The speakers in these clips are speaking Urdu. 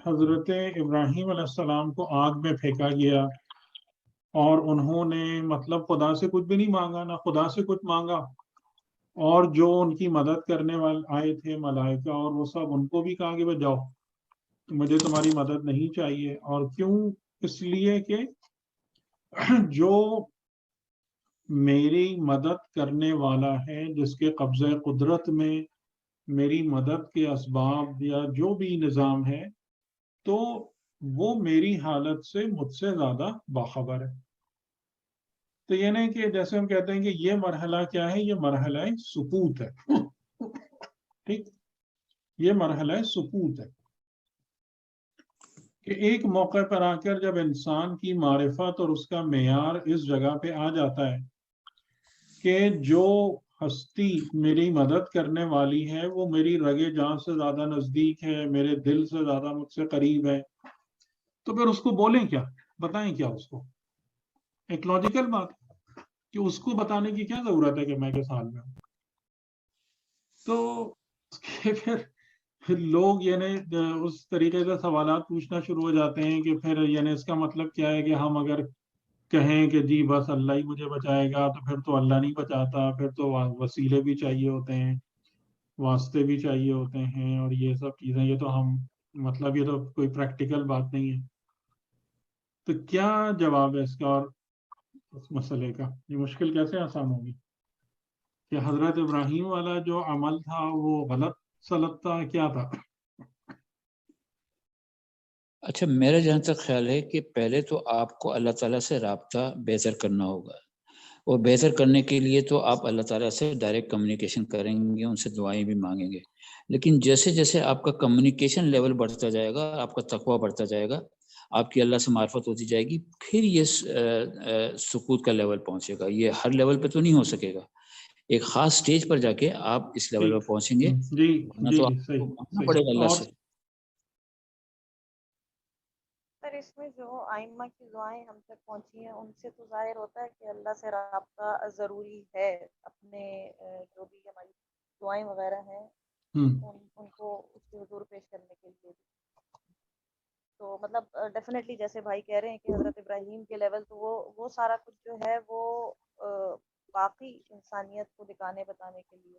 حضرت ابراہیم علیہ السلام کو آگ میں پھینکا گیا اور انہوں نے مطلب خدا سے کچھ بھی نہیں مانگا، نہ خدا سے کچھ مانگا، اور جو ان کی مدد کرنے والے آئے تھے ملائکہ اور وہ سب، ان کو بھی کہا کہ بھائی جاؤ، مجھے تمہاری مدد نہیں چاہیے۔ اور کیوں؟ اس لیے کہ جو میری مدد کرنے والا ہے، جس کے قبضہ قدرت میں میری مدد کے اسباب یا جو بھی نظام ہے، تو وہ میری حالت سے مجھ سے زیادہ باخبر ہے۔ تو یہ نہیں کہ جیسے ہم کہتے ہیں کہ یہ مرحلہ کیا ہے، یہ مرحلہ سکوت ہے، ٹھیک، یہ مرحلہ سکوت ہے کہ ایک موقع پر آ کر جب انسان کی معرفت اور اس کا معیار اس جگہ پہ آ جاتا ہے کہ جو ہستی میری مدد کرنے والی ہے وہ میری رگے جان سے زیادہ نزدیک ہے، میرے دل سے زیادہ مجھ سے قریب ہے، تو پھر اس کو بولیں کیا، بتائیں کیا اس کو؟ ایک لاجیکل بات کہ اس کو بتانے کی کیا ضرورت ہے کہ میں کس حال میں ہوں؟ تو اس کے پھر لوگ یعنی اس طریقے سے سوالات پوچھنا شروع ہو جاتے ہیں کہ پھر یعنی اس کا مطلب کیا ہے کہ ہم اگر کہیں کہ جی بس اللہ ہی مجھے بچائے گا تو پھر تو اللہ نہیں بچاتا، پھر تو وسیلے بھی چاہیے ہوتے ہیں، واسطے بھی چاہیے ہوتے ہیں، اور یہ سب چیزیں، یہ تو ہم مطلب یہ تو کوئی پریکٹیکل بات نہیں ہے۔ تو کیا جواب ہے اس کا اور اس مسئلے کا؟ یہ مشکل کیسے آسان ہوگی کہ حضرت ابراہیم والا جو عمل تھا وہ غلط سلط تھا، کیا تھا؟ اچھا، میرا جہاں تک خیال ہے کہ پہلے تو آپ کو اللہ تعالیٰ سے رابطہ بہتر کرنا ہوگا، اور بہتر کرنے کے لیے تو آپ اللہ تعالیٰ سے ڈائریکٹ کمیونیکیشن کریں گے، ان سے دعائیں بھی مانگیں گے، لیکن جیسے جیسے آپ کا کمیونیکیشن لیول بڑھتا جائے گا، آپ کا تقویٰ بڑھتا جائے گا، آپ کی اللہ سے معرفت ہوتی جائے گی، پھر یہ سکوت کا لیول پہنچے گا۔ یہ ہر لیول پہ تو نہیں ہو سکے گا، ایک خاص سٹیج پر جا کے آپ اس لیول ٹھیک، پہ پہنچیں گے، جی ورنہ جی تو جی، آپ صحیح کو مانگنا پڑے گا صحیح۔ اللہ اور سے۔ سر اس میں جو آئمہ کی دعائیں ہم تک پہنچی ہیں ان سے تو ظاہر ہوتا ہے کہ اللہ سے رابطہ ضروری ہے، اپنے جو بھی ہماری دعائیں وغیرہ ہیں ان کو اس کے حضور پیش کرنے کے لیے بھی۔ تو مطلب ڈیفینیٹلی جیسے بھائی کہہ رہے ہیں کہ حضرت ابراہیم کے لیول تو وہ سارا کچھ جو ہے وہ باقی انسانیت کو دکھانے بتانے کے لیے۔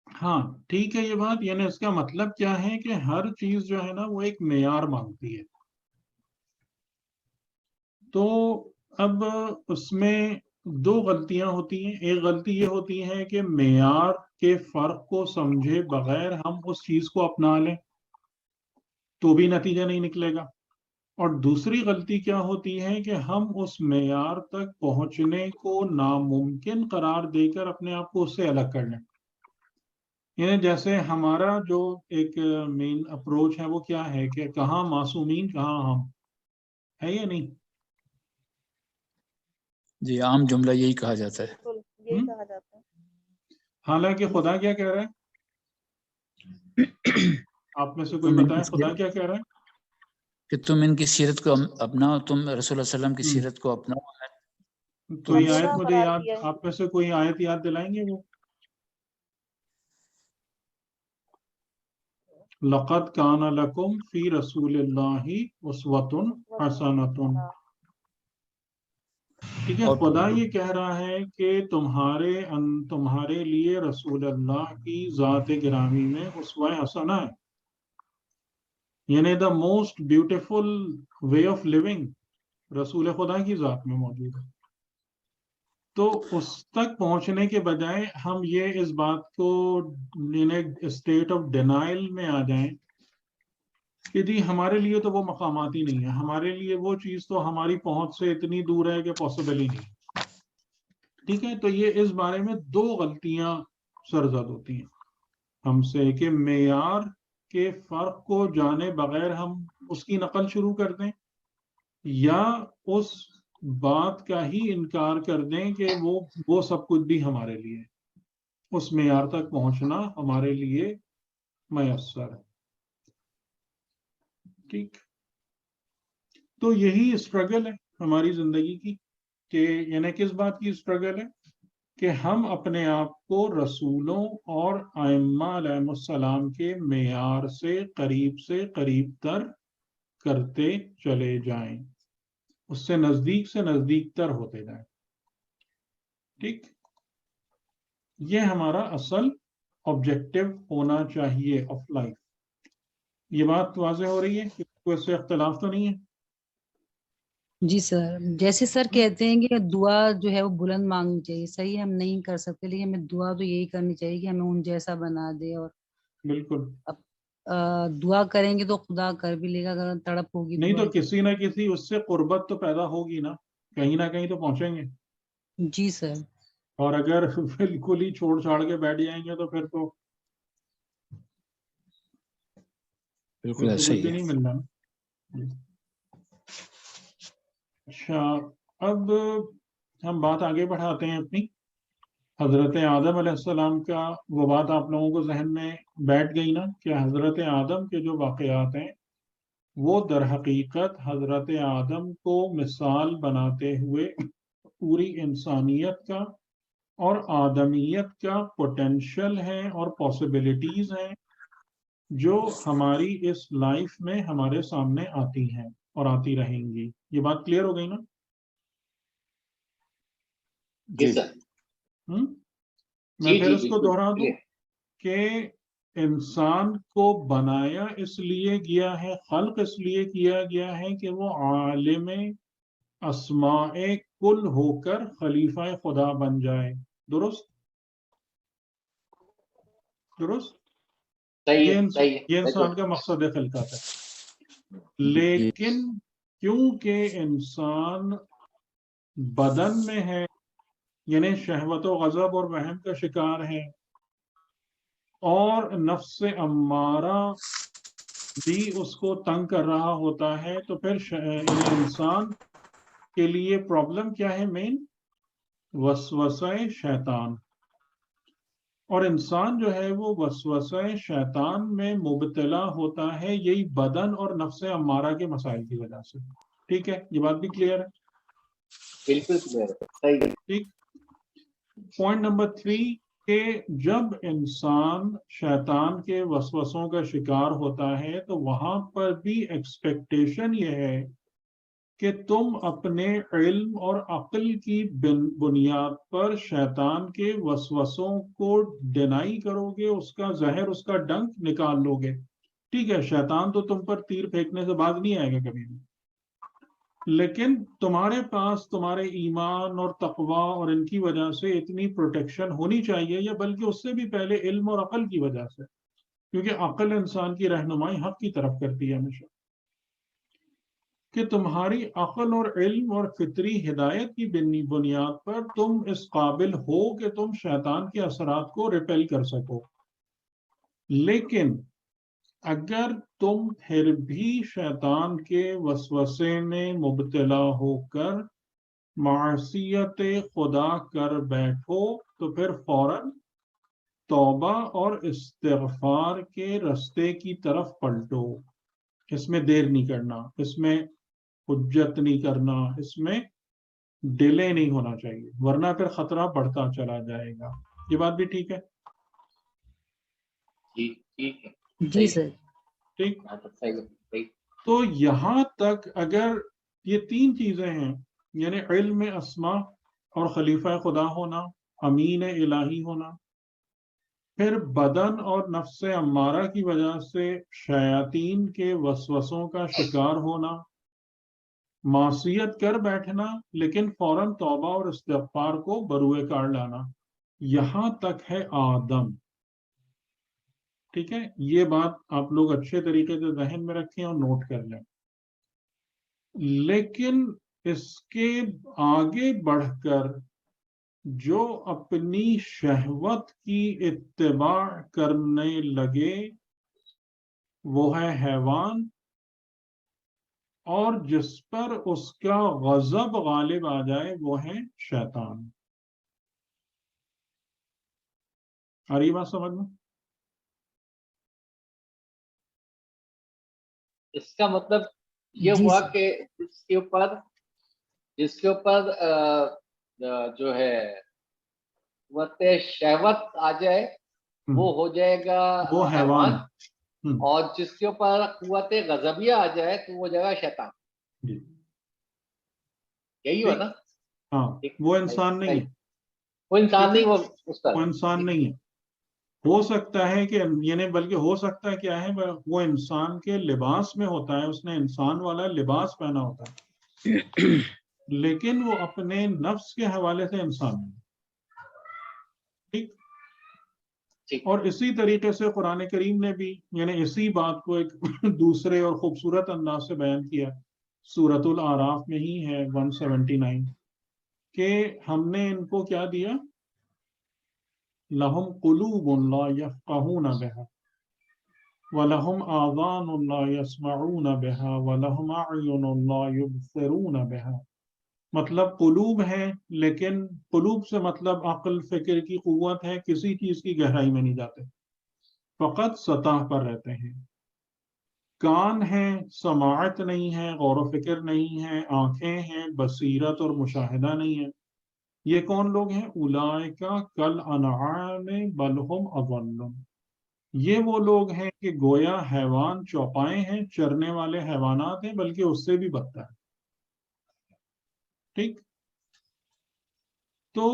ہاں ٹھیک ہے، یہ بات یعنی اس کا مطلب کیا ہے کہ ہر چیز جو ہے نا وہ ایک معیار مانگتی ہے۔ تو اب اس میں دو غلطیاں ہوتی ہیں، ایک غلطی یہ ہوتی ہے کہ معیار کے فرق کو سمجھے بغیر ہم اس چیز کو اپنا لیں تو بھی نتیجہ نہیں نکلے گا، اور دوسری غلطی کیا ہوتی ہے کہ ہم اس معیار تک پہنچنے کو ناممکن قرار دے کر اپنے آپ کو اس سے الگ کر لیں۔ یعنی جیسے ہمارا جو ایک مین اپروچ ہے وہ کیا ہے کہ کہاں معصومین کہاں ہم، ہے یا نہیں؟ جی، عام جملہ یہی کہا جاتا ہے۔ بالکل یہی کہا جاتا ہے۔ حالانکہ خدا کیا کہہ رہا ہے؟ آپ میں سے کوئی بتائیں خدا کیا کہہ رہا ہے؟ کہ تم ان کی سیرت کو اپناؤ، تم رسول اللہ صلی اللہ علیہ وسلم کی سیرت کو اپناؤ۔ کوئی آیت میرا مجھے قرار یاد، دیا ہے۔ آپ میں سے کوئی آیت یاد دلائیں گے؟ وہ لَقَدْ كَانَ لَكُمْ فِي رَسُولِ اللَّهِ أُسْوَةٌ حَسَنَةٌ، ٹھیک ہے، خدا یہ کہہ رہا ہے کہ تمہارے لیے رسول اللہ کی ذات گرامی میں اسوہ حسنہ ہے، یعنی the most beautiful way of living رسول خدا کی ذات میں موجود ہے۔ تو اس تک پہنچنے کے بجائے ہم یہ اس بات کو اسٹیٹ آف ڈینائل میں آ جائیں کہ جی ہمارے لیے تو وہ مقامات ہی نہیں ہے، ہمارے لیے وہ چیز تو ہماری پہنچ سے اتنی دور ہے کہ پاسبل ہی نہیں۔ ٹھیک ہے، تو یہ اس بارے میں دو غلطیاں سرزد ہوتی ہیں ہم سے کہ معیار کے فرق کو جانے بغیر ہم اس کی نقل شروع کر دیں، یا اس بات کا ہی انکار کر دیں کہ وہ سب کچھ بھی ہمارے لیے، اس معیار تک پہنچنا ہمارے لیے میسر ہے۔ ٹھیک، تو یہی اسٹرگل ہے ہماری زندگی کی، کہ یعنی کس بات کی اسٹرگل ہے کہ ہم اپنے آپ کو رسولوں اور ائمہ علیہم السلام کے معیار سے قریب تر کرتے چلے جائیں، اس سے نزدیک تر ہوتے جائیں. ٹھیک، یہ ہمارا اصل آبجیکٹو ہونا چاہیے آف لائف. یہ بات واضح ہو رہی ہے کہ کوئی اس سے اختلاف تو نہیں ہے؟ جی سر، جیسے سر کہتے ہیں کہ دعا جو ہے وہ بلند مانگنی چاہیے، صحیح ہم نہیں کر سکتے لیکن ہمیں دعا تو یہی کرنی چاہیے کہ ہمیں ان جیسا بنا دے. اور بالکل. دعا کریں گے تو خدا کر بھی لے گا اگر تڑپ ہوگی. نہیں تو کسی نہ کسی اس سے قربت تو پیدا ہوگی نا، کہیں نہ کہیں تو پہنچیں گے. جی سر. اور اگر بالکل ہی چھوڑ چھاڑ کے بیٹھ جائیں گے تو پھر تو بالکل ایسا کچھ ہی بھی ہے. نہیں ملنا. اچھا، اب ہم بات آگے بڑھاتے ہیں اپنی. حضرت آدم علیہ السلام کا وہ بات آپ لوگوں کو ذہن میں بیٹھ گئی نا کہ حضرت آدم کے جو واقعات ہیں وہ در حقیقت حضرت آدم کو مثال بناتے ہوئے پوری انسانیت کا اور آدمیت کا پوٹینشل ہے اور پاسبلٹیز ہیں جو ہماری اس لائف میں ہمارے سامنے آتی ہیں اور آتی رہیں گی. یہ بات کلیئر ہو گئی نا؟ جی میں پھر اس کو دوہرا دوں کہ انسان کو بنایا اس لیے گیا ہے، خلق اس لیے کیا گیا ہے کہ وہ عالم اسماء کل ہو کر خلیفہ خدا بن جائے. درست؟ یہ انسان کا مقصد خلقت ہے. لیکن کیونکہ انسان بدن میں ہے، یعنی شہوت و غضب اور وہم کا شکار ہے، اور نفس امارہ بھی اس کو تنگ کر رہا ہوتا ہے، تو پھر انسان کے لیے پرابلم کیا ہے؟ مین وسوسہ شیطان. اور انسان جو ہے وہ وسوسہ شیطان میں مبتلا ہوتا ہے، یہی بدن اور نفس امارہ کے مسائل کی وجہ سے. ٹھیک ہے، یہ بات بھی کلیئر ہے؟ بالکل کلیئر ہے. ٹھیک. پوائنٹ نمبر 3 کہ جب انسان شیطان کے وسوسوں کا شکار ہوتا ہے تو وہاں پر بھی ایکسپیکٹیشن یہ ہے کہ تم اپنے علم اور عقل کی بنیاد پر شیطان کے وسوسوں کو ڈینائی کرو گے، اس کا زہر، اس کا ڈنک نکال لو گے. ٹھیک ہے، شیطان تو تم پر تیر پھینکنے سے باز نہیں آئے گا کبھی بھی، لیکن تمہارے پاس تمہارے ایمان اور تقوی اور ان کی وجہ سے اتنی پروٹیکشن ہونی چاہیے، یا بلکہ اس سے بھی پہلے علم اور عقل کی وجہ سے، کیونکہ عقل انسان کی رہنمائی حق کی طرف کرتی ہے ہمیشہ، کہ تمہاری عقل اور علم اور فطری ہدایت کی بنیاد پر تم اس قابل ہو کہ تم شیطان کے اثرات کو ریپیل کر سکو. لیکن اگر تم پھر بھی شیطان کے وسوسے میں مبتلا ہو کر معصیت خدا کر بیٹھو تو پھر فوراً توبہ اور استغفار کے رستے کی طرف پلٹو. اس میں دیر نہیں کرنا، اس میں حجت نہیں کرنا، اس میں ڈیلے نہیں ہونا چاہیے، ورنہ پھر خطرہ بڑھتا چلا جائے گا. یہ بات بھی ٹھیک ہے؟ جی سر. ٹھیک. تو یہاں تک اگر یہ 3 چیزیں ہیں، یعنی علم اسماء اور خلیفہ خدا ہونا، امین الہی ہونا، پھر بدن اور نفس امارہ کی وجہ سے شیاطین کے وسوسوں کا شکار ہونا، معصیت کر بیٹھنا لیکن فوراً توبہ اور استغفار کو بروئے کار لانا، یہاں تک ہے آدم. ٹھیک ہے، یہ بات آپ لوگ اچھے طریقے سے ذہن میں رکھیں اور نوٹ کر لیں. لیکن اس کے آگے بڑھ کر جو اپنی شہوت کی اتباع کرنے لگے وہ ہے حیوان، اور جس پر اس کا غضب غالب آ جائے وہ ہے شیطان. آ رہی بات سمجھ میں؟ اس کا مطلب یہ ہوا کہ جس کے اوپر جو ہے قوت شہوت آ جائے وہ ہو جائے گا وہ حیوان، ہم، اور جس کے اوپر قوت غضبیہ آ جائے تو وہ جگہ شیطان. جی یہی ہوا نا؟ ہاں وہ انسان نہیں ہے، وہ انسان نہیں، وہ اس وہ طرح انسان نہیں ہے. ہو سکتا ہے کہ یعنی بلکہ ہو سکتا ہے کیا ہے وہ انسان کے لباس میں ہوتا ہے، اس نے انسان والا لباس پہنا ہوتا ہے لیکن وہ اپنے نفس کے حوالے سے انسان نہیں. ٹھیک. ٹھیک. اور اسی طریقے سے قرآن کریم نے بھی یعنی اسی بات کو ایک دوسرے اور خوبصورت انداز سے بیان کیا. سورۃ الاعراف میں ہی ہے 179 کہ ہم نے ان کو کیا دیا، لہم قلوب لا یفقہون بہا وَلَهُمْ آذَانٌ لَا يَسْمَعُونَ بِهَا وَلَهُمْ أَعْيُنٌ لَا يُبْصِرُونَ بِهَا. مطلب قلوب ہے، لیکن قلوب سے مطلب عقل فکر کی قوت ہے، کسی چیز کی گہرائی میں نہیں جاتے، فقط سطح پر رہتے ہیں. کان ہیں، سماعت نہیں ہے، غور و فکر نہیں ہے، آنکھیں ہیں، بصیرت اور مشاہدہ نہیں ہے. یہ کون لوگ ہیں؟ اولئک کالانعام بل هم اضل. یہ وہ لوگ ہیں کہ گویا حیوان چوپائے ہیں، چرنے والے حیوانات ہیں، بلکہ اس سے بھی بدتر ہے. ٹھیک. تو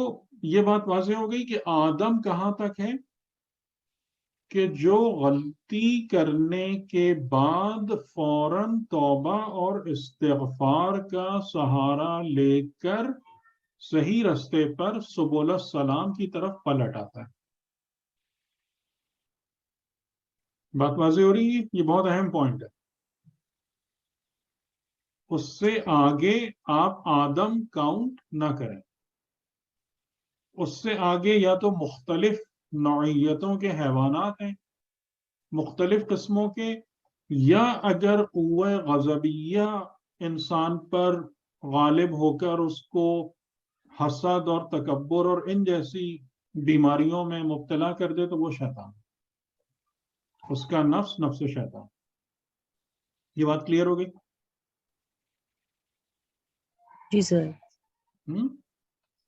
یہ بات واضح ہو گئی کہ آدم کہاں تک ہے کہ جو غلطی کرنے کے بعد فوراً توبہ اور استغفار کا سہارا لے کر صحیح رستے پر سبل السلام کی طرف پلٹ آتا ہے. بات واضح ہو رہی ہے؟ یہ بہت اہم پوائنٹ ہے. اس سے آگے آپ آدم کاؤنٹ نہ کریں. اس سے آگے یا تو مختلف نوعیتوں کے حیوانات ہیں، مختلف قسموں کے، یا اگر قوہ غضبیہ انسان پر غالب ہو کر اس کو حسد اور تکبر اور ان جیسی بیماریوں میں مبتلا کر دے تو وہ شیطان، اس کا نفس نفس شیطان. یہ بات کلیئر ہو گئی؟ جی سر.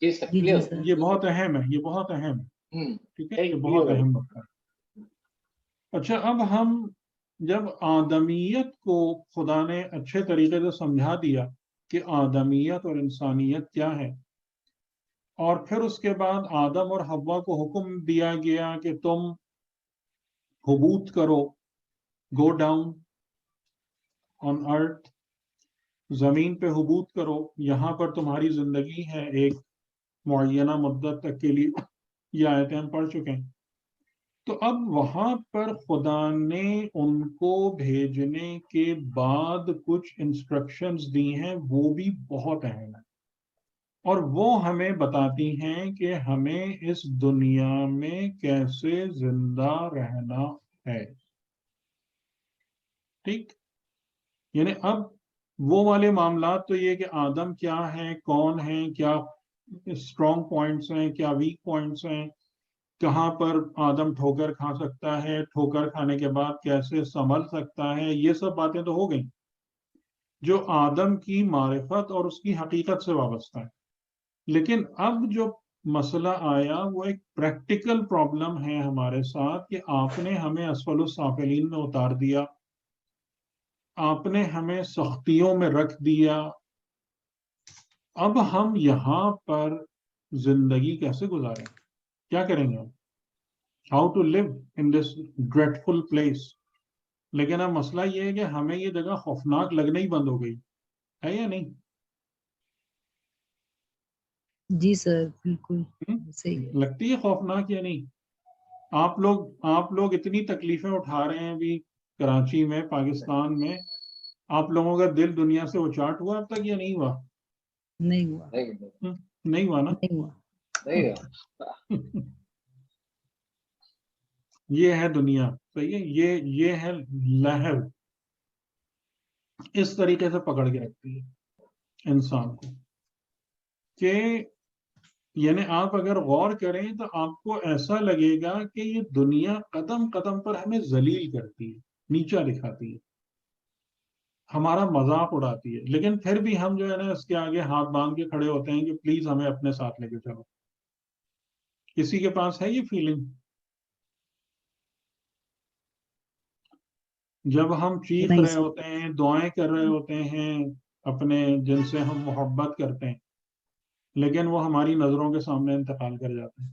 جی سر، جی کلیئر. سر. یہ بہت اہم ہے، یہ بہت اہم ہے. ٹھیک ہے، یہ clear بہت ہو گئی. اہم نقطہ ہے. اچھا، اب ہم جب آدمیت کو خدا نے اچھے طریقے سے سمجھا دیا کہ آدمیت اور انسانیت کیا ہے، اور پھر اس کے بعد آدم اور حوا کو حکم دیا گیا کہ تم حبوط کرو، گو ڈاؤن آن ارتھ، زمین پہ حبوط کرو، یہاں پر تمہاری زندگی ہے ایک معینہ مدت تک کے لیے. یہ آیتیں ہم پڑھ چکے ہیں. تو اب وہاں پر خدا نے ان کو بھیجنے کے بعد کچھ انسٹرکشنز دی ہیں، وہ بھی بہت اہم ہیں، اور وہ ہمیں بتاتی ہیں کہ ہمیں اس دنیا میں کیسے زندہ رہنا ہے. ٹھیک. یعنی اب وہ والے معاملات تو یہ کہ آدم کیا ہے، کون ہے، کیا اسٹرانگ پوائنٹس ہیں، کیا ویک پوائنٹس ہیں، کہاں پر آدم ٹھوکر کھا سکتا ہے، ٹھوکر کھانے کے بعد کیسے سنبھل سکتا ہے، یہ سب باتیں تو ہو گئیں جو آدم کی معرفت اور اس کی حقیقت سے وابستہ ہے. لیکن اب جو مسئلہ آیا وہ ایک پریکٹیکل پرابلم ہے ہمارے ساتھ کہ آپ نے ہمیں اسفل السافلین میں اتار دیا، آپ نے ہمیں سختیوں میں رکھ دیا. اب ہم یہاں پر زندگی کیسے گزاریں، کیا کریں گے، how to live in this dreadful place. لیکن اب مسئلہ یہ ہے کہ ہمیں یہ جگہ خوفناک لگنا ہی بند ہو گئی ہے یا نہیں؟ جی سر، بالکل صحیح ہے. لگتی ہے خوفناک یا نہیں؟ آپ لوگ اتنی تکلیفیں اٹھا رہے ہیں ابھی کراچی میں، پاکستان میں. آپ لوگوں کا دل دنیا سے اچاٹ ہوا اب تک یا نہیں ہوا؟ نہیں ہوا. نہیں ہوا نا. نہیں ہوا. نہیں ہوا. یہ ہے دنیا، صحیح ہے. یہ ہے لہو، اس طریقے سے پکڑ کے رکھتی ہے انسان کو کہ یعنی آپ اگر غور کریں تو آپ کو ایسا لگے گا کہ یہ دنیا قدم قدم پر ہمیں ذلیل کرتی ہے، نیچا دکھاتی ہے، ہمارا مذاق اڑاتی ہے. لیکن پھر بھی ہم جو ہے نا اس کے آگے ہاتھ باندھ کے کھڑے ہوتے ہیں کہ پلیز ہمیں اپنے ساتھ لے کے چلو. کسی کے پاس ہے یہ فیلنگ؟ جب ہم چیخ نہیں رہے سر. ہوتے ہیں، دعائیں کر رہے ہوتے ہیں اپنے جن سے ہم محبت کرتے ہیں، لیکن وہ ہماری نظروں کے سامنے انتقال کر جاتے ہیں،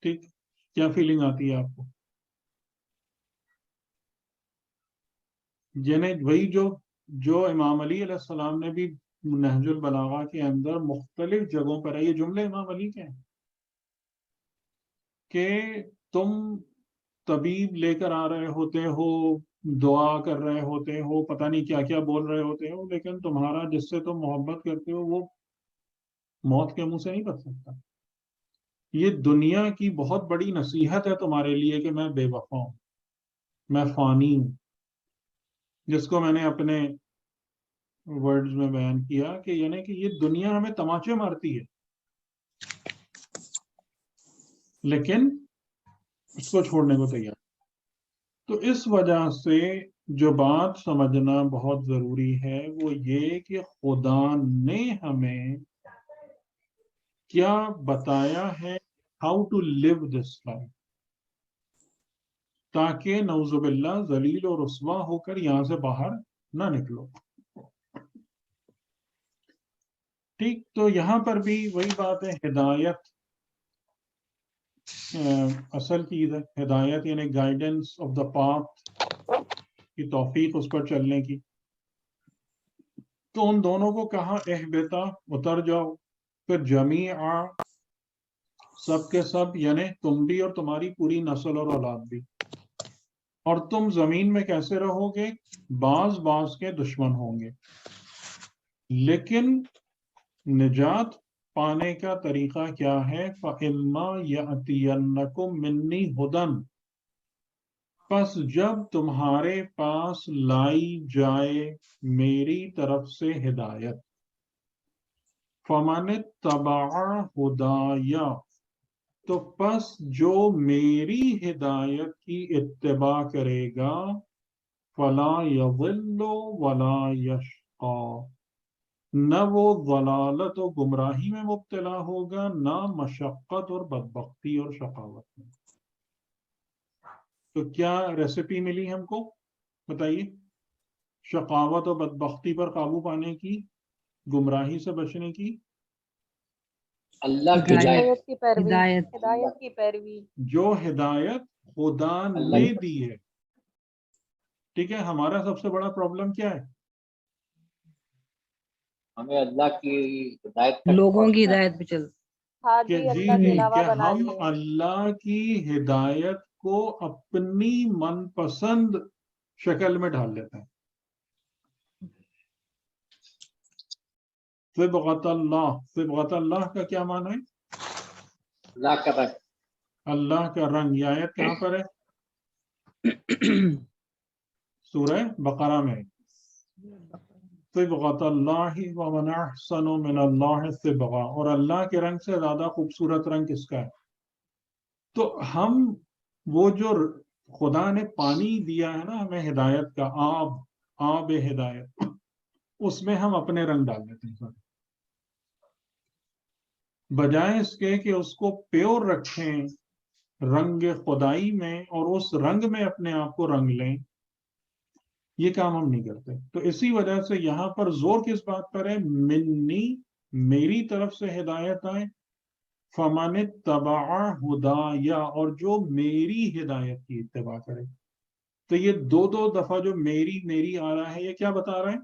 ٹھیک، کیا فیلنگ آتی ہے آپ کو؟ یعنی وہی جو امام علی علیہ السلام نے بھی نہج البلاغہ کے اندر مختلف جگہوں پر ہے، یہ جملے امام علی کے ہیں کہ تم طبیب لے کر آ رہے ہوتے ہو، دعا کر رہے ہوتے ہو، پتہ نہیں کیا کیا بول رہے ہوتے ہو، لیکن تمہارا جس سے تم محبت کرتے ہو وہ موت کے منہ سے نہیں بچ سکتا. یہ دنیا کی بہت بڑی نصیحت ہے تمہارے لیے کہ میں بے وفا ہوں، میں فانی ہوں، جس کو میں نے اپنے ورڈز میں بیان کیا کہ یعنی کہ یہ دنیا ہمیں تماچے مارتی ہے لیکن اس کو چھوڑنے کو تیار. تو اس وجہ سے جو بات سمجھنا بہت ضروری ہے وہ یہ کہ خدا نے ہمیں کیا بتایا ہے، how to live this life, تاکہ نعوذ باللہ ذلیل و رسوا ہو کر یہاں سے باہر نہ نکلو. ٹھیک، تو یہاں پر بھی وہی بات ہے، ہدایت اصل چیز ہے، ہدایت یعنی گائیڈنس آف دا پاتھ کی توفیق اس پر چلنے کی. تو ان دونوں کو کہا اہبتا، اتر جاؤ، پھر جمیعا، سب کے سب، یعنی تم بھی اور تمہاری پوری نسل اور اولاد بھی. اور تم زمین میں کیسے رہو گے؟ بعض کے دشمن ہوں گے، لیکن نجات پانے کا طریقہ کیا ہے؟ فَإِمَّا يَأْتِيَنَّكُم مِّنِّي هُدًى، پس جب تمہارے پاس لائی جائے میری طرف سے ہدایت، فَمَنِ اتَّبَعَ هُدَايَ، تو پس جو میری ہدایت کی اتباع کرے گا، فَلَا يَضِلُّ وَلَا يَشْقَى، نہ وہ ضلالت و گمراہی میں مبتلا ہوگا، نہ مشقت اور بدبختی اور شقاوت میں. تو کیا ریسیپی ملی ہم کو؟ بتائیے. شقاوت و بدبختی پر قابو پانے کی، گمراہی سے بچنے کی، اللہ کی ہدایت کی پیروی، ہدایت. ہدایت کی پیروی. جو ہدایت خدا نے دی ہے. ٹھیک ہے، ہمارا سب سے بڑا پرابلم کیا ہے؟ ہمیں اللہ کی ہدایت تک لوگوں کی پہنچنا ہے. ہدایت پہ چل. حاجی کہ اللہ کے علاوہ کہ بنا ہم لیے. اللہ کی ہدایت کو اپنی من پسند شکل میں ڈال لیتے ہیں. صبغۃ اللہ، صبغۃ اللہ کا کیا معنی ہے؟ اللہ کا رنگ. اللہ کا رنگ. یہ آیت کہاں پر ہے؟ سورہ بقرہ میں. صبغۃ اللہ ومن احسن من اللہ صبغہ، اور اللہ کے رنگ سے زیادہ خوبصورت رنگ کس کا ہے؟ تو ہم وہ جو خدا نے پانی دیا ہے نا ہمیں ہدایت کا، آب ہدایت، اس میں ہم اپنے رنگ ڈال دیتے ہیں بجائے اس کے کہ اس کو پیور رکھیں رنگ خدائی میں اور اس رنگ میں اپنے آپ کو رنگ لیں. یہ کام ہم نہیں کرتے. تو اسی وجہ سے یہاں پر زور کس بات پر ہے؟ منی، میری طرف سے ہدایت آئے، فَمَنِ اتَّبَعَ هُدَايَ، اور جو میری ہدایت کی اتباع کرے. تو یہ دو دفعہ جو میری آ رہا ہے، یہ کیا بتا رہا ہے؟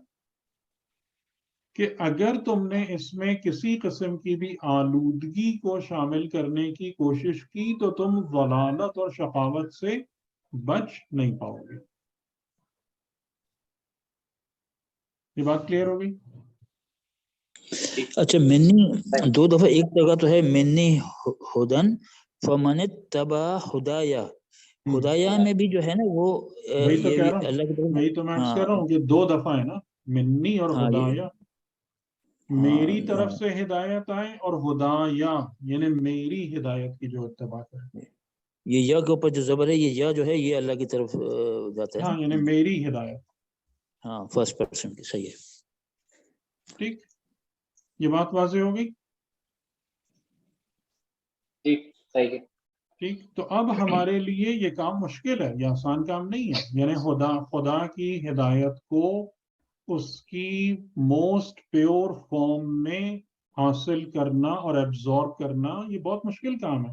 کہ اگر تم نے اس میں کسی قسم کی بھی آلودگی کو شامل کرنے کی کوشش کی تو تم ضلالت اور شقاوت سے بچ نہیں پاؤ گے. یہ بات کلیئر ہوگی؟ اچھا، منی دو دفعہ، ایک جگہ تو ہے منی ہدن فمن اتبع ہدایا. ہدایا میں بھی جو ہے نا وہ وہی تو کہہ رہا اللہ کی ہوں، طرف. وہی تو میں کہہ رہا ہاں ہوں کہ دو دفعہ ہے نا، منی اور ہاں ہدایا. میری طرف سے ہدایت آئے اور ہدایا یعنی میری ہدایت کی جو اتباع کرے. یہ یا کے اوپر جو زبر ہے، یہ یا جو ہے یہ اللہ کی طرف جاتا ہے. ہاں، یعنی میری ہدایت. ہاں، فرسٹ پرسن کی. صحیح ہے. ٹھیک، یہ بات واضح ہوگی. ٹھیک صحیح ہے. ٹھیک. تو اب ہمارے لیے یہ کام مشکل ہے، یہ آسان کام نہیں ہے. یعنی خدا کی ہدایت کو اس کی موسٹ پیور فارم میں حاصل کرنا اور ایبزارب کرنا یہ بہت مشکل کام ہے.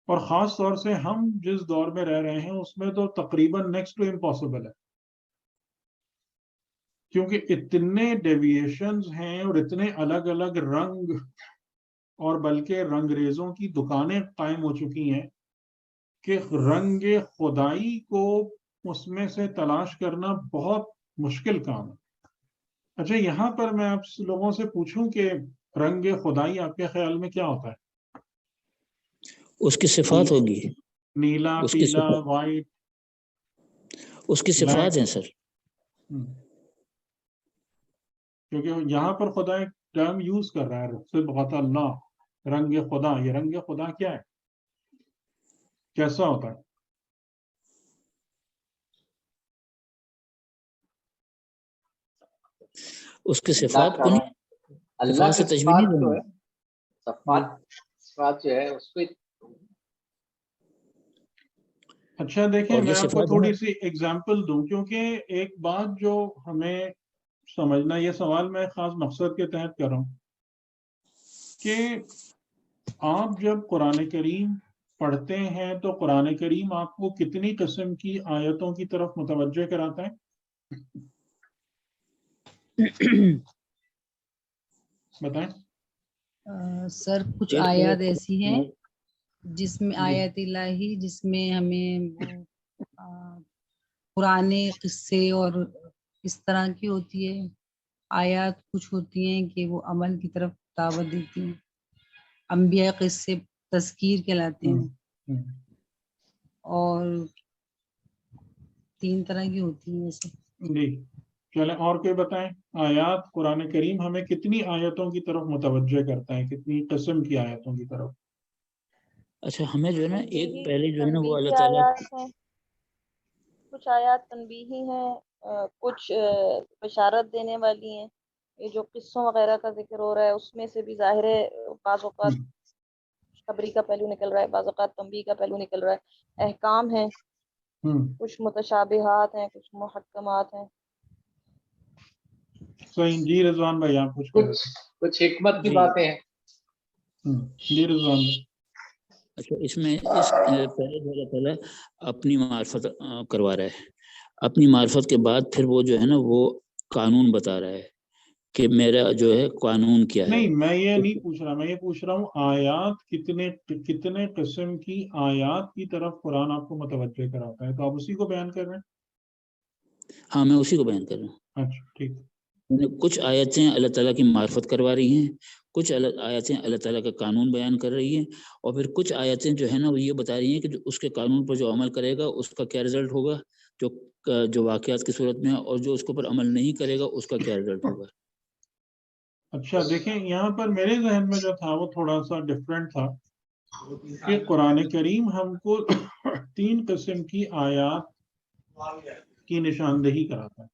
اور خاص طور سے ہم جس دور میں رہ رہے ہیں اس میں تو تقریباً نیکسٹ ٹو امپاسبل ہے، کیونکہ اتنے ڈیویشنز ہیں اور اتنے الگ الگ رنگ اور بلکہ رنگریزوں کی دکانیں قائم ہو چکی ہیں کہ رنگ خدائی کو اس میں سے تلاش کرنا بہت مشکل کام ہے. اچھا، یہاں پر میں آپ لوگوں سے پوچھوں کہ رنگ خدائی آپ کے خیال میں کیا ہوتا ہے؟ اس کی صفات ہوگی، نیلا، اس کی پیلا، وائٹ، اس کی صفات ہیں سر. کیونکہ یہاں پر خدا ایک ٹرم یوز کر رہا ہے، صبغۃ اللہ، رنگ خدا. یہ رنگ خدا کیا ہے، کیسا ہوتا ہے؟ اس کی صفات کو نہیں، اللہ سے کی تشبیہ نہیں صفات جو دیں. ہے، صفات جو ہے اس کو. اچھا دیکھیں، اور میں یہ آپ کو صفات تھوڑی سی اگزامپل دوں، کیونکہ ایک بات جو ہمیں سمجھنا، یہ سوال میں خاص مقصد کے تحت کر رہا ہوں کہ آپ جب قرآن کریم پڑھتے ہیں تو قرآن کریم آپ کو کتنی قسم کی آیتوں کی طرف متوجہ کراتا ہے؟ بتائیں. سر کچھ آیات ایسی ہیں جس میں آیت الہی، جس میں ہمیں پرانے قصے اور اس طرح کی ہوتی ہے. آیات کچھ ہوتی ہیں کہ وہ عمل کی طرف دعوت دیتی ہیں. انبیاء قصے تذکیر کہلاتے ہیں، اور 3 طرح کی ہوتی ہیں ویسے. جی چلیں، اور کوئی بتائیں. آیات، قرآن کریم ہمیں کتنی آیتوں کی طرف متوجہ کرتا ہے، کتنی قسم کی آیتوں کی طرف؟ اچھا، ہمیں جو ہے نا ایک پہلے جو ہے نا وہ اللہ تنبیہی تعالیٰ، آیات ہیں، کچھ آیات تنبیہی ہیں، کچھ بشارت دینے والی ہیں. یہ جو قصوں وغیرہ کا ذکر ہو رہا ہے اس میں سے بھی ظاہر ہے بعض اوقات خبری کا پہلو نکل رہا ہے، بعض اوقات تنبیہ کا پہلو نکل رہا ہے. احکام ہیں، کچھ متشابہات ہیں، کچھ محکمات ہیں. صحیح. جی رضوان بھائی، آپ کچھ حکمت کی جی باتیں ہیں. جی رضوان بھائی. اچھا، اس میں پہلے جو اللہ تعالیٰ اپنی معرفت کروا رہا ہے، اپنی معرفت کے بعد پھر وہ جو ہے نا وہ قانون بتا رہا ہے کہ میرا جو ہے قانون کیا ہے. نہیں، میں یہ نہیں پوچھ رہا، میں یہ پوچھ رہا ہوں آیات کتنے قسم کی آیات کی طرف قرآن آپ کو متوجہ کراتا ہے، تو آپ اسی کو بیان کر رہے ہیں؟ ہاں، میں اسی کو بیان کر رہا ہوں. اچھا ٹھیک. کچھ آیتیں اللہ تعالیٰ کی معرفت کروا رہی ہیں، کچھ آیتیں اللہ تعالیٰ کا قانون بیان کر رہی ہیں، اور پھر کچھ آیتیں جو ہے نا وہ یہ بتا رہی ہیں کہ اس کے قانون پر جو عمل کرے گا اس کا کیا رزلٹ ہوگا، جو واقعات کی صورت میں ہے، اور جو اس کے اوپر عمل نہیں کرے گا اس کا کیا رزلٹ ہوگا. اچھا دیکھیں، یہاں پر میرے ذہن میں جو تھا وہ تھوڑا سا ڈفرینٹ تھا کہ قرآن کریم ہم کو 3 قسم کی آیات کی نشاندہی کراتا ہے.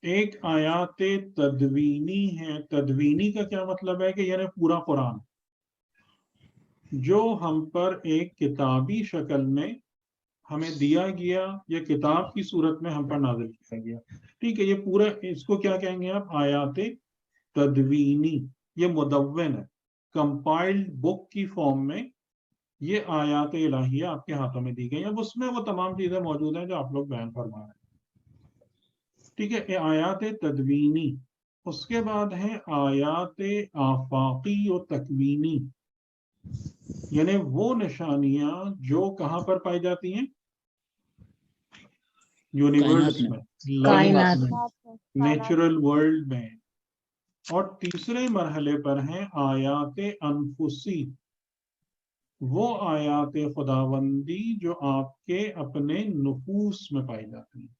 ایک آیات تدوینی ہے. تدوینی کا کیا مطلب ہے کہ یعنی پورا قرآن جو ہم پر ایک کتابی شکل میں ہمیں دیا گیا یا کتاب کی صورت میں ہم پر نازل کیا گیا. ٹھیک ہے، یہ پورا، اس کو کیا کہیں گے آپ؟ آیات تدوینی. یہ مدون ہے، کمپائلڈ بک کی فارم میں یہ آیات الہیہ آپ کے ہاتھوں میں دی گئی ہیں. اس میں وہ تمام چیزیں موجود ہیں جو آپ لوگ بیان فرما رہے ہیں. ٹھیک ہے، یہ آیات تدوینی. اس کے بعد ہے آیات آفاقی و تکوینی، یعنی وہ نشانیاں جو کہاں پر پائی جاتی ہیں؟ یونیورس میں، کائنات میں، نیچرل ورلڈ میں. اور تیسرے مرحلے پر ہیں آیات انفسی، وہ آیات خداوندی جو آپ کے اپنے نفوس میں پائی جاتی ہیں.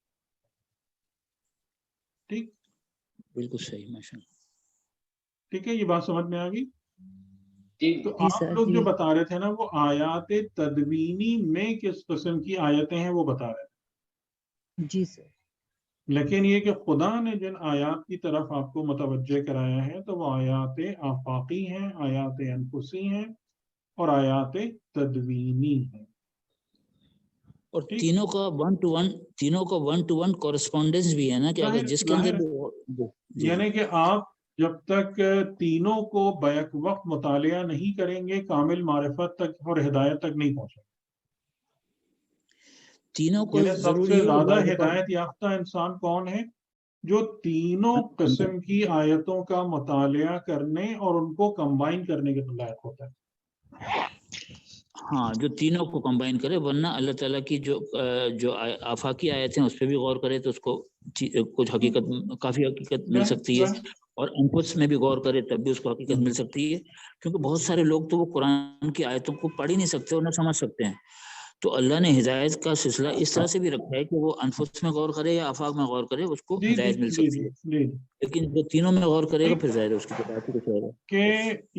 ٹھیک، بالکل صحیح، ماشاء اللہ. ٹھیک ہے، یہ بات سمجھ میں آ گئی. تو جی آپ سر، لوگ جی جو بتا رہے تھے نا وہ آیات تدوینی میں کس قسم کی آیتیں ہیں وہ بتا رہے تھے. جی سر. لیکن یہ کہ خدا نے جن آیات کی طرف آپ کو متوجہ کرایا ہے تو وہ آیات آفاقی ہیں، آیات انفسی ہیں، اور آیات تدوینی ہیں. اور تینوں کا ون ٹو ون کورسپونڈنس بھی ہے نا کہ اگر جس کے اندر یعنی کہ آپ جب تک تینوں کو بیک وقت مطالعہ نہیں کریں گے کامل معرفت تک اور ہدایت تک نہیں پہنچیں گے. تینوں کو یعنی سب ضروری سے ہے. زیادہ ہدایت یافتہ انسان کون ہے؟ جو تینوں قسم کی آیتوں کا مطالعہ کرنے اور ان کو کمبائن کرنے کے لائق ہوتا ہے. ہاں جو تینوں کو کمبائن کرے، ورنہ اللہ تعالیٰ کی جو آفاقی آیتیں اس پہ بھی غور کرے تو اس کو کچھ حقیقت، کافی حقیقت مل سکتی ہے، اور انفس میں بھی غور کرے تب بھی اس کو حقیقت مل سکتی ہے. کیونکہ بہت سارے لوگ تو وہ قرآن کی آیتوں کو پڑھ ہی نہیں سکتے اور نہ سمجھ سکتے ہیں. تو اللہ نے ہدایت کا سلسلہ اس طرح سے بھی رکھا ہے کہ وہ انفس میں غور کرے یا آفاق میں غور کرے اس کو ہدایت مل سکتی ہے. لیکن جو تینوں میں غور کرے گا پھر ظاہر ہے اس کی بات ہی کچھ اور ہے. کہ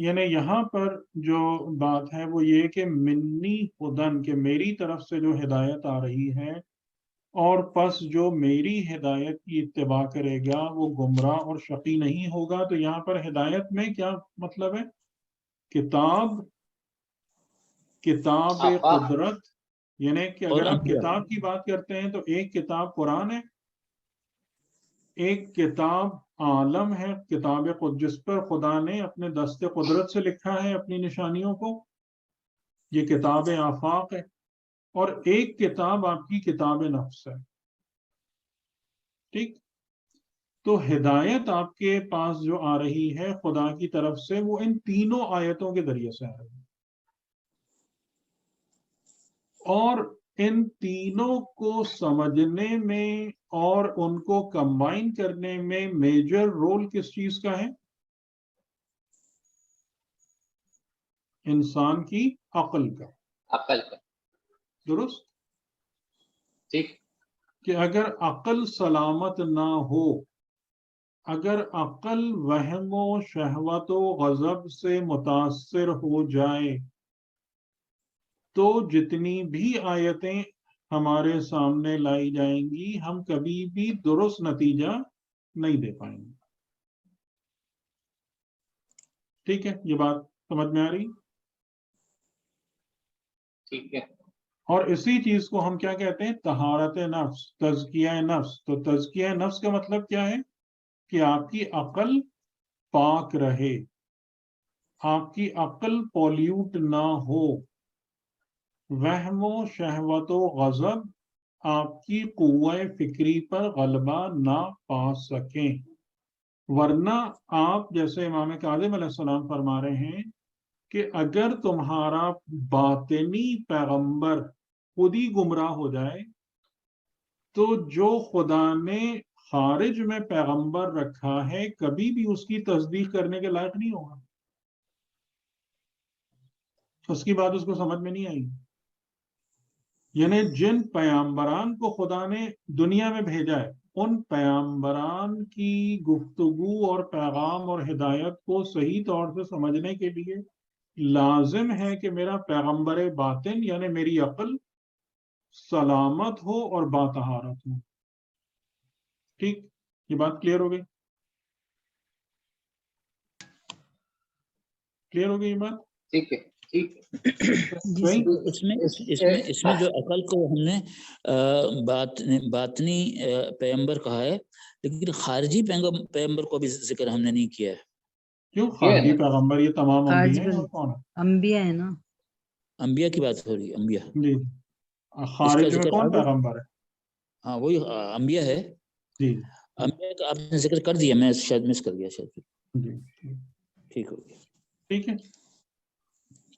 یعنی یہاں پر جو بات ہے وہ یہ کہ منی ہدن، کہ میری طرف سے جو ہدایت آ رہی ہے، اور پس جو میری ہدایت کی اتباع کرے گا وہ گمراہ اور شقی نہیں ہوگا. تو یہاں پر ہدایت میں کیا مطلب ہے؟ کتاب قدرت. یعنی کہ اگر آپ کتاب کی بات کرتے ہیں تو ایک کتاب قرآن ہے، ایک کتاب عالم ہے، کتاب جس پر خدا نے اپنے دست قدرت سے لکھا ہے اپنی نشانیوں کو، یہ کتاب آفاق ہے. اور ایک کتاب آپ کی کتاب نفس ہے. ٹھیک؟ تو ہدایت آپ کے پاس جو آ رہی ہے خدا کی طرف سے وہ ان تینوں آیتوں کے ذریعے سے آ رہی ہے. اور ان تینوں کو سمجھنے میں اور ان کو کمبائن کرنے میں میجر رول کس چیز کا ہے؟ انسان کی عقل کا. درست؟ ٹھیک. کہ اگر عقل سلامت نہ ہو، اگر عقل وہم و شہوت و غضب سے متاثر ہو جائے تو جتنی بھی آیتیں ہمارے سامنے لائی جائیں گی ہم کبھی بھی درست نتیجہ نہیں دے پائیں گے. ٹھیک ہے؟ یہ بات سمجھ میں آ رہی؟ ٹھیک ہے. اور اسی چیز کو ہم کیا کہتے ہیں؟ طہارت نفس، تزکیہ نفس. تو تزکیہ نفس کا مطلب کیا ہے؟ کہ آپ کی عقل پاک رہے، آپ کی عقل پولیوٹ نہ ہو، وہم و شہوت و غضب آپ کی قوہ فکری پر غلبہ نہ پا سکیں. ورنہ آپ جیسے امام کاظم علیہ السلام فرما رہے ہیں کہ اگر تمہارا باطنی پیغمبر خود ہی گمراہ ہو جائے تو جو خدا نے خارج میں پیغمبر رکھا ہے کبھی بھی اس کی تصدیق کرنے کے لائق نہیں ہوگا. اس کی بات اس کو سمجھ میں نہیں آئی. یعنی جن پیغمبران کو خدا نے دنیا میں بھیجا ہے ان پیغمبران کی گفتگو اور پیغام اور ہدایت کو صحیح طور سے سمجھنے کے لیے لازم ہے کہ میرا پیغمبر باطن یعنی میری عقل سلامت ہو اور باطہارت ہو. ٹھیک؟ یہ بات کلیئر ہو گئی؟ کلیئر ہو گئی یہ بات؟ ٹھیک ہے. ٹھیک صحیح. اس میں جو عقل کو ہم نے باطنی پیغمبر کہا ہے، لیکن خارجی پیغمبر کو بھی ذکر ہم نے نہیں کیا ہے. کیوں؟ خارجی پیغمبر یہ تمام انبیاء ہیں. اور کون ہے؟ انبیاء ہے نا. انبیاء کی بات ہو رہی ہے. انبیاء جی. خارج میں کون پیغمبر ہے؟ ہاں وہی انبیاء ہے. جی. انبیاء کا آپ نے ذکر کر دیا، میں شاید مس کر گیا شاید. جی ٹھیک ہو گیا. ٹھیک ہے.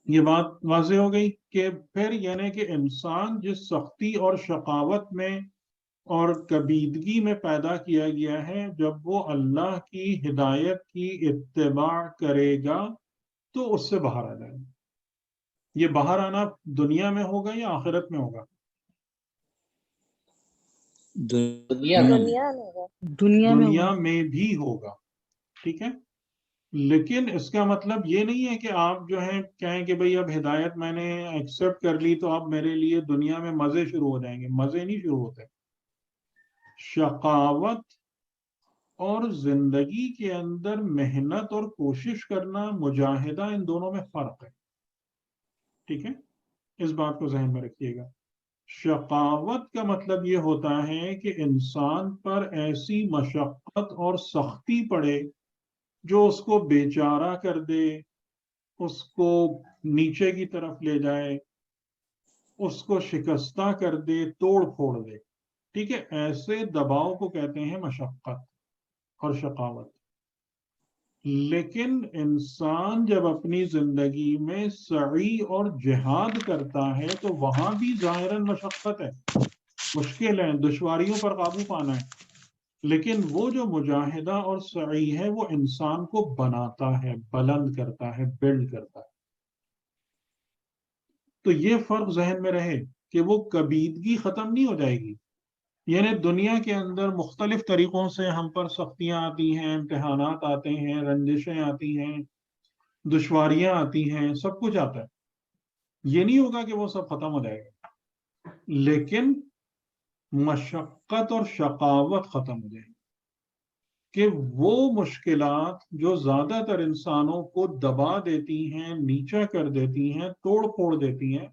یہ بات واضح ہو گئی کہ پھر یعنی کہ انسان جس سختی اور شقاوت میں اور کبیدگی میں پیدا کیا گیا ہے، جب وہ اللہ کی ہدایت کی اتباع کرے گا تو اس سے باہر آ جائے گا. یہ باہر آنا دنیا میں ہوگا یا آخرت میں ہوگا؟ دنیا میں بھی ہوگا. ٹھیک ہے. لیکن اس کا مطلب یہ نہیں ہے کہ آپ جو ہیں کہیں کہ بھئی اب ہدایت میں نے ایکسپٹ کر لی تو اب میرے لیے دنیا میں مزے شروع ہو جائیں گے. مزے نہیں شروع ہوتے. شقاوت اور زندگی کے اندر محنت اور کوشش کرنا، مجاہدہ، ان دونوں میں فرق ہے. ٹھیک ہے، اس بات کو ذہن میں رکھیے گا. شقاوت کا مطلب یہ ہوتا ہے کہ انسان پر ایسی مشقت اور سختی پڑے جو اس کو بیچارہ کر دے، اس کو نیچے کی طرف لے جائے، اس کو شکستہ کر دے، توڑ پھوڑ دے. ٹھیک ہے، ایسے دباؤ کو کہتے ہیں مشقت اور شقاوت. لیکن انسان جب اپنی زندگی میں سعی اور جہاد کرتا ہے تو وہاں بھی ظاہراً مشقت ہے، مشکل ہے، دشواریوں پر قابو پانا ہے، لیکن وہ جو مجاہدہ اور سعی ہے وہ انسان کو بناتا ہے، بلند کرتا ہے، بلڈ کرتا ہے. تو یہ فرق ذہن میں رہے کہ وہ کبیدگی ختم نہیں ہو جائے گی. یعنی دنیا کے اندر مختلف طریقوں سے ہم پر سختیاں آتی ہیں، امتحانات آتے ہیں، رنجشیں آتی ہیں، دشواریاں آتی ہیں، سب کچھ آتا ہے. یہ نہیں ہوگا کہ وہ سب ختم ہو جائے گا، لیکن مشقت اور شقاوت ختم ہو جائے گی کہ وہ مشکلات جو زیادہ تر انسانوں کو دبا دیتی ہیں، نیچا کر دیتی ہیں، توڑ پھوڑ دیتی ہیں،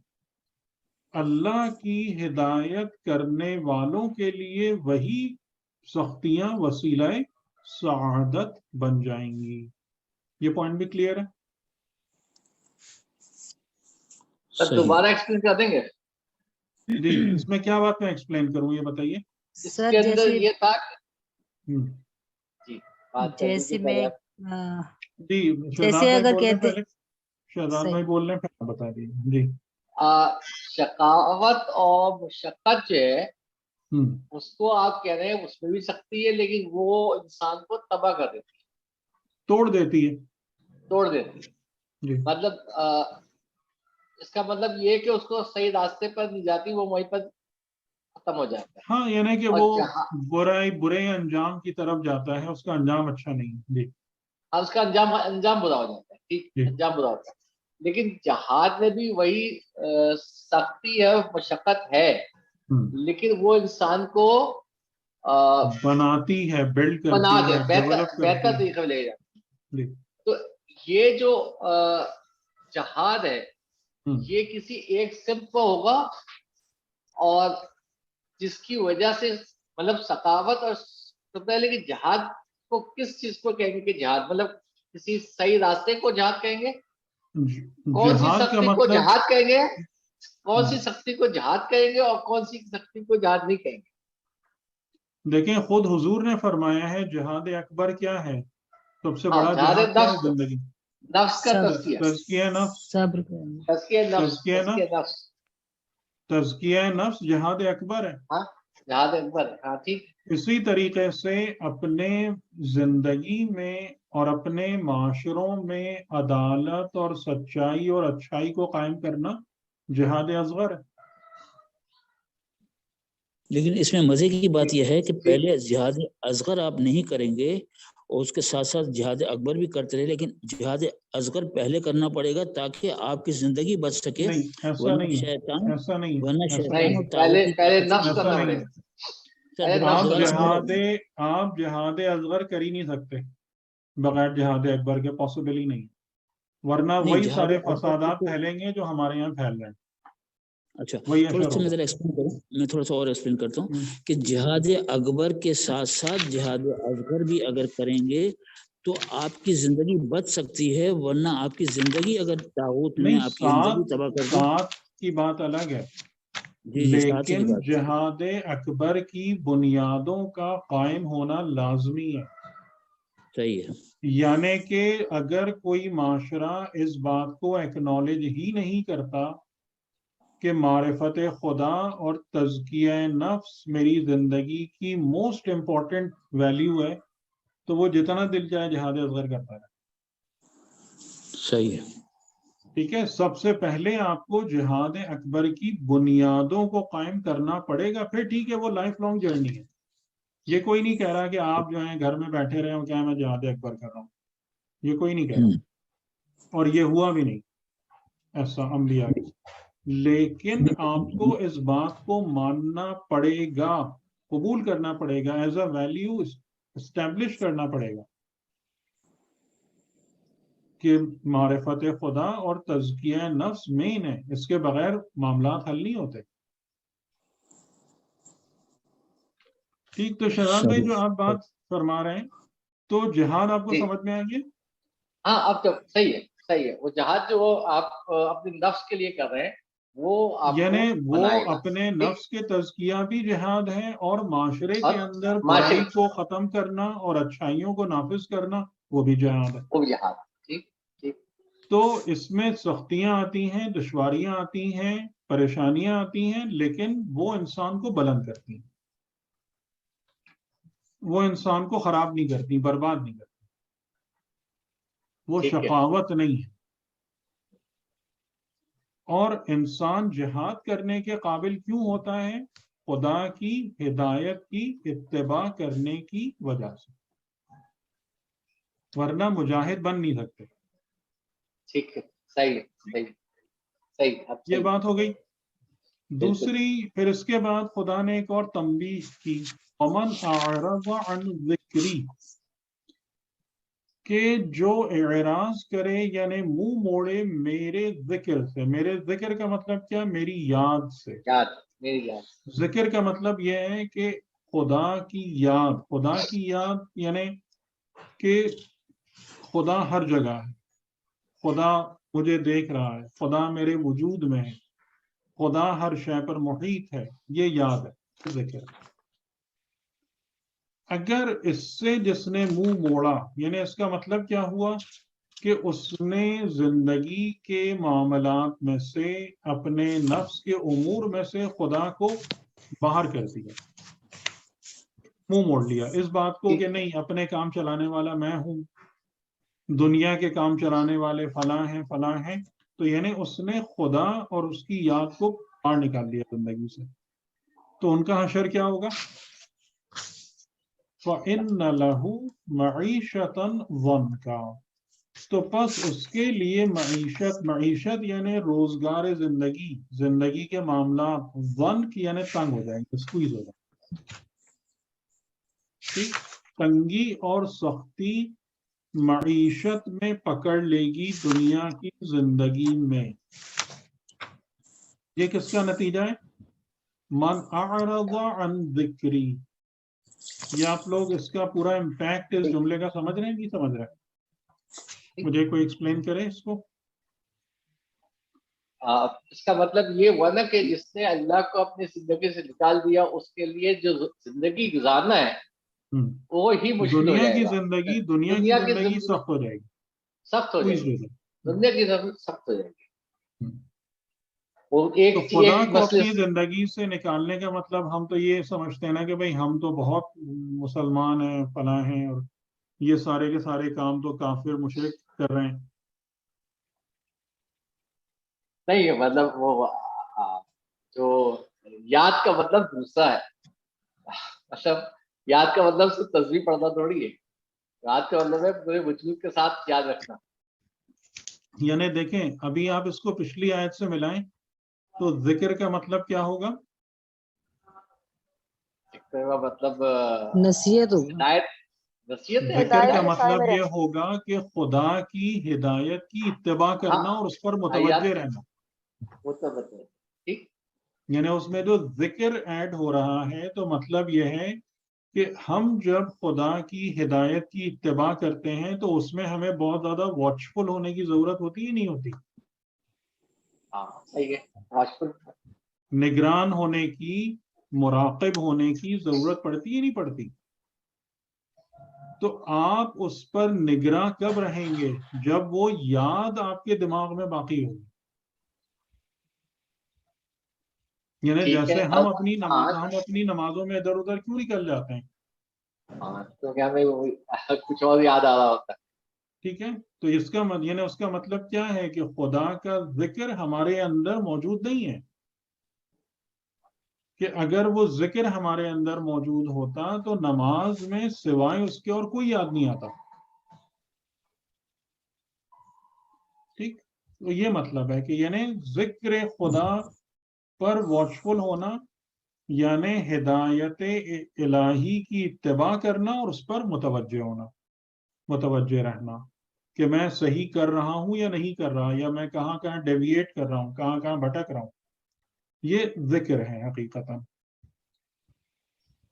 اللہ کی ہدایت کرنے والوں کے لیے وہی سختیاں وسیلہ سعادت بن جائیں گی. یہ پوائنٹ بھی کلیئر ہے؟ سر دوبارہ ایکسپلین کر دیں گے؟ جی، اس میں کیا بات میں ایکسپلین کروں یہ بتائیے. اس کے اندر یہ تھا جی بات کر جیسے دیجیے میں جی جیسے اگر کہتے شہزاد بھائی بول رہے ہیں، پہلے بتا دیجیے. جی، شقاوت اور مشقت جو ہے اس کو آپ کہہ رہے ہیں اس میں بھی سختی ہے، لیکن وہ انسان کو تباہ کر دیتی ہے، توڑ دیتی ہے. توڑ دیتی ہے. جی، مطلب اس کا مطلب یہ کہ اس کو صحیح راستے پر نہیں جاتی، وہ وہیں پر ختم ہو جاتا ہے. ہاں، یعنی کہ اور وہ برے انجام کی طرف جاتا ہے، اس کا انجام اچھا نہیں. جی، اس کا انجام برا ہو جاتا ہے. ٹھیک، انجام برا ہوتا ہے. لیکن جہاد میں بھی وہی سختی ہے، مشقت ہے، لیکن وہ انسان کو بناتی ہے، بلڈ بنا کرتی دے، ہے، ڈیولپ بہتر کرتی طریقے میں لے جاتی ہے. جی. تو یہ جو جہاد ہے یہ کسی ایک سمت کو ہوگا، اور جس کی وجہ سے مطلب ثقافت اور پہلے کہ جہاد کو کس چیز کو کہیں گے کہ جہاد مطلب کسی صحیح راستے کو جہاد کہیں گے، کون سی جہاد کا سختی کو مطلب جہاد کہیں گے، کون سی سختی کو جہاد کہیں گے اور کون سی سختی کو جہاد نہیں کہیں گے. دیکھیں، خود حضور نے فرمایا ہے جہاد اکبر کیا ہے، سب سے بڑا جہاد جہاد کیا ہے؟ نفس، زندگی، نفس کا تزکیہ، تزکیہ نفس، صبر کرنا، تزکیہ نفس، تزکیہ نفس، تزکیہ نفس جہاد اکبر ہے. ہاں جہاد اکبر. ہاں ٹھیک. اسی طریقے سے اپنے زندگی میں اور اپنے معاشروں میں عدالت اور سچائی اور اچھائی کو قائم کرنا جہاد اصغر ہے. لیکن اس میں مزے کی بات یہ ہے کہ پہلے جہاد اصغر آپ نہیں کریں گے اور اس کے ساتھ ساتھ جہاد اکبر بھی کرتے رہے، لیکن جہاد اصغر پہلے کرنا پڑے گا تاکہ آپ کی زندگی بچ سکے. نہیں، ایسا نہیں ہے، ایسا نہیں ہے، ورنہ ایسا شیطان اور پہلے طاغوت پہلے کی نفس ایسا کرنا نہیں پڑے ہے. گا. آپ جہاد اصغر کر ہی نہیں سکتے بغیر جہاد اکبر کے، پاسبل ہی نہیں، ورنہ نہیں، وہی جہاد سارے اکبر فسادات پھیلیں گے جو ہمارے یہاں پھیل رہے ہیں. اچھا، وہی تھوڑا اشر سا میں ہوگا. ذرا ایکسپلین کروں، میں تھوڑا سا اور ایکسپلین کرتا ہوں کہ جہاد اکبر کے ساتھ ساتھ جہاد اصغر بھی اگر کریں گے تو آپ کی زندگی بچ سکتی ہے، ورنہ آپ کی زندگی اگر طاغوت نے نہیں، آپ کی زندگی تباہ کر دی. ساتھ کی بات الگ ہے، جی ساتھ ہی کی لیکن بات. جہاد اکبر کی بنیادوں کا قائم ہونا لازمی ہے. صحیح ہے. یعنی کہ اگر کوئی معاشرہ اس بات کو ایکنالج ہی نہیں کرتا کہ معرفت خدا اور تزکیہ نفس میری زندگی کی موسٹ امپورٹنٹ ویلیو ہے، تو وہ جتنا دل چاہے جہاد اصغر کرتا ہے. صحیح ہے. ٹھیک ہے، سب سے پہلے آپ کو جہاد اکبر کی بنیادوں کو قائم کرنا پڑے گا، پھر ٹھیک ہے وہ لائف لانگ جرنی ہے. یہ کوئی نہیں کہہ رہا کہ آپ جو ہیں گھر میں بیٹھے رہے ہو کیا میں جہاد اکبر کر رہا ہوں، یہ کوئی نہیں کہہ رہا، اور یہ ہوا بھی نہیں ایسا انبیاء کے. لیکن آپ کو اس بات کو ماننا پڑے گا، قبول کرنا پڑے گا، ایز اے ویلیو اسٹیبلش کرنا پڑے گا کہ معرفت خدا اور تزکیہ نفس مین ہے، اس کے بغیر معاملات حل نہیں ہوتے. ٹھیک. تو شہزاد بھائی جو آپ بات فرما رہے ہیں تو جہاد آپ کو سمجھ میں آ گیا؟ ہاں اب تو صحیح ہے، صحیح ہے. وہ جہاد جو آپ اپنے نفس کے لیے کر رہے ہیں وہ آپ یعنی کو وہ بنائے گا. اپنے نفس کے تزکیہ بھی جہاد ہے، اور معاشرے اور کے اندر معاشرے برائی کو ختم کرنا اور اچھائیوں کو نافذ کرنا وہ بھی جہاد ہے. وہ بھی جہاد. ٹھیک ٹھیک. تو اس میں سختیاں آتی ہیں، دشواریاں آتی ہیں، پریشانیاں آتی ہیں، لیکن وہ انسان کو بلند کرتی ہیں، وہ انسان کو خراب نہیں کرتی، برباد نہیں کرتی. وہ ٹھیک ہے. شقاوت نہیں ہے. اور انسان جہاد کرنے کے قابل کیوں ہوتا ہے؟ خدا کی ہدایت کی اتباع کرنے کی وجہ سے، ورنہ مجاہد بن نہیں سکتے. ٹھیک ہے. صحیح ہے. صحیح صحیح. یہ بات ہو گئی. بالکل. دوسری پھر اس کے بعد خدا نے ایک اور تنبیہ کی، ومن اعرض عن ذکری، کہ جو اعراض کرے یعنی منہ موڑے میرے ذکر سے. میرے ذکر کا مطلب کیا؟ میری یاد سے. یاد، میری یاد. ذکر کا مطلب یہ ہے کہ خدا کی یاد. خدا کی یاد یعنی کہ خدا ہر جگہ ہے، خدا مجھے دیکھ رہا ہے، خدا میرے وجود میں ہے، خدا ہر شے پر محیط ہے. یہ یاد ہے، ذکر. اگر اس سے جس نے منہ موڑا، یعنی اس کا مطلب کیا ہوا کہ اس نے زندگی کے معاملات میں سے، اپنے نفس کے امور میں سے خدا کو باہر کر دیا، منہ موڑ لیا اس بات کو کہ نہیں اپنے کام چلانے والا میں ہوں، دنیا کے کام چلانے والے فلاں ہیں فلاں ہیں. تو یعنی اس نے خدا اور اس کی یاد کو باہر نکال دیا زندگی سے. تو ان کا حشر کیا ہوگا؟ فَإِنَّ لَهُ مَعِيشَةً ضَنْكَا، تو پس اس کے لیے معیشت یعنی روزگار زندگی، زندگی کے معاملات، ضنک یعنی تنگ ہو جائیں گے، اسکویز ہو جائیں گے. ٹھیک. تنگی اور سختی معیشت میں پکڑ لے گی دنیا کی زندگی میں. یہ کس کا نتیجہ ہے؟ من اعرض عن ذکری. یہ آپ لوگ اس کا پورا امپیکٹ اس جملے کا سمجھ رہے ہیں نہیں سمجھ رہے ہیں؟ مجھے کوئی ایکسپلین کرے اس کو. اس کا مطلب یہ ہوا نا کہ جس نے اللہ کو اپنی زندگی سے نکال دیا، اس کے لیے جو زندگی گزارنا ہے وہ ہی مشکل ہو جائے گا. دنیا کی زندگی سخت ہو جائے گی، سخت ہو جائے گی. دنیا کی زندگی سخت ہو جائے گی. تو خدا کو اپنی زندگی سے نکالنے کا مطلب ہم تو یہ سمجھتے ہیں نا کہ بھئی ہم تو بہت مسلمان ہیں فلاں ہیں، اور یہ سارے کے سارے کام تو کافر مشرک کر رہے ہیں. نہیں ہے. مطلب وہ جو یاد کا مطلب دوسرا ہے. مطلب یاد کا مطلب صرف تصویر پڑھنا تھوڑی ہے. یاد کا مطلب ہے پورے وجود کے ساتھ یاد رکھنا. یعنی دیکھیں ابھی آپ اس کو پچھلی آیت سے ملائیں تو ذکر کا مطلب کیا ہوگا؟ ذکر کا مطلب نصیحت ہوگا. نصیحت. ذکر کا مطلب یہ ہوگا کہ خدا کی ہدایت کی اتباع کرنا اور اس پر متوجہ رہنا. یعنی اس میں جو ذکر ایڈ ہو رہا ہے تو مطلب یہ ہے کہ ہم جب خدا کی ہدایت کی اتباع کرتے ہیں تو اس میں ہمیں بہت زیادہ واچفل ہونے کی ضرورت ہوتی ہی نہیں ہوتی. نگران ہونے کی، مراقب ہونے کی ضرورت پڑتی ہی نہیں پڑتی. تو آپ اس پر نگراں کب رہیں گے؟ جب وہ یاد آپ کے دماغ میں باقی ہوگی. یعنی جیسے ہم اپنی نمازوں میں ادھر ادھر کیوں نکل جاتے ہیں؟ تو کیا کچھ اور یاد آ رہا ہوتا ہے. ٹھیک ہے. تو اس کا یعنی اس کا مطلب کیا ہے کہ خدا کا ذکر ہمارے اندر موجود نہیں ہے. کہ اگر وہ ذکر ہمارے اندر موجود ہوتا تو نماز میں سوائے اس کے اور کوئی یاد نہیں آتا. ٹھیک. تو یہ مطلب ہے کہ یعنی ذکر خدا پر واچفل ہونا یعنی ہدایت الہی کی اتباع کرنا اور اس پر متوجہ ہونا، متوجہ رہنا. کہ میں صحیح کر رہا ہوں یا نہیں کر رہا, یا میں کہاں کہاں ڈیویٹ کر رہا ہوں, کہاں کہاں بھٹک رہا ہوں. یہ ذکر ہے حقیقتاً,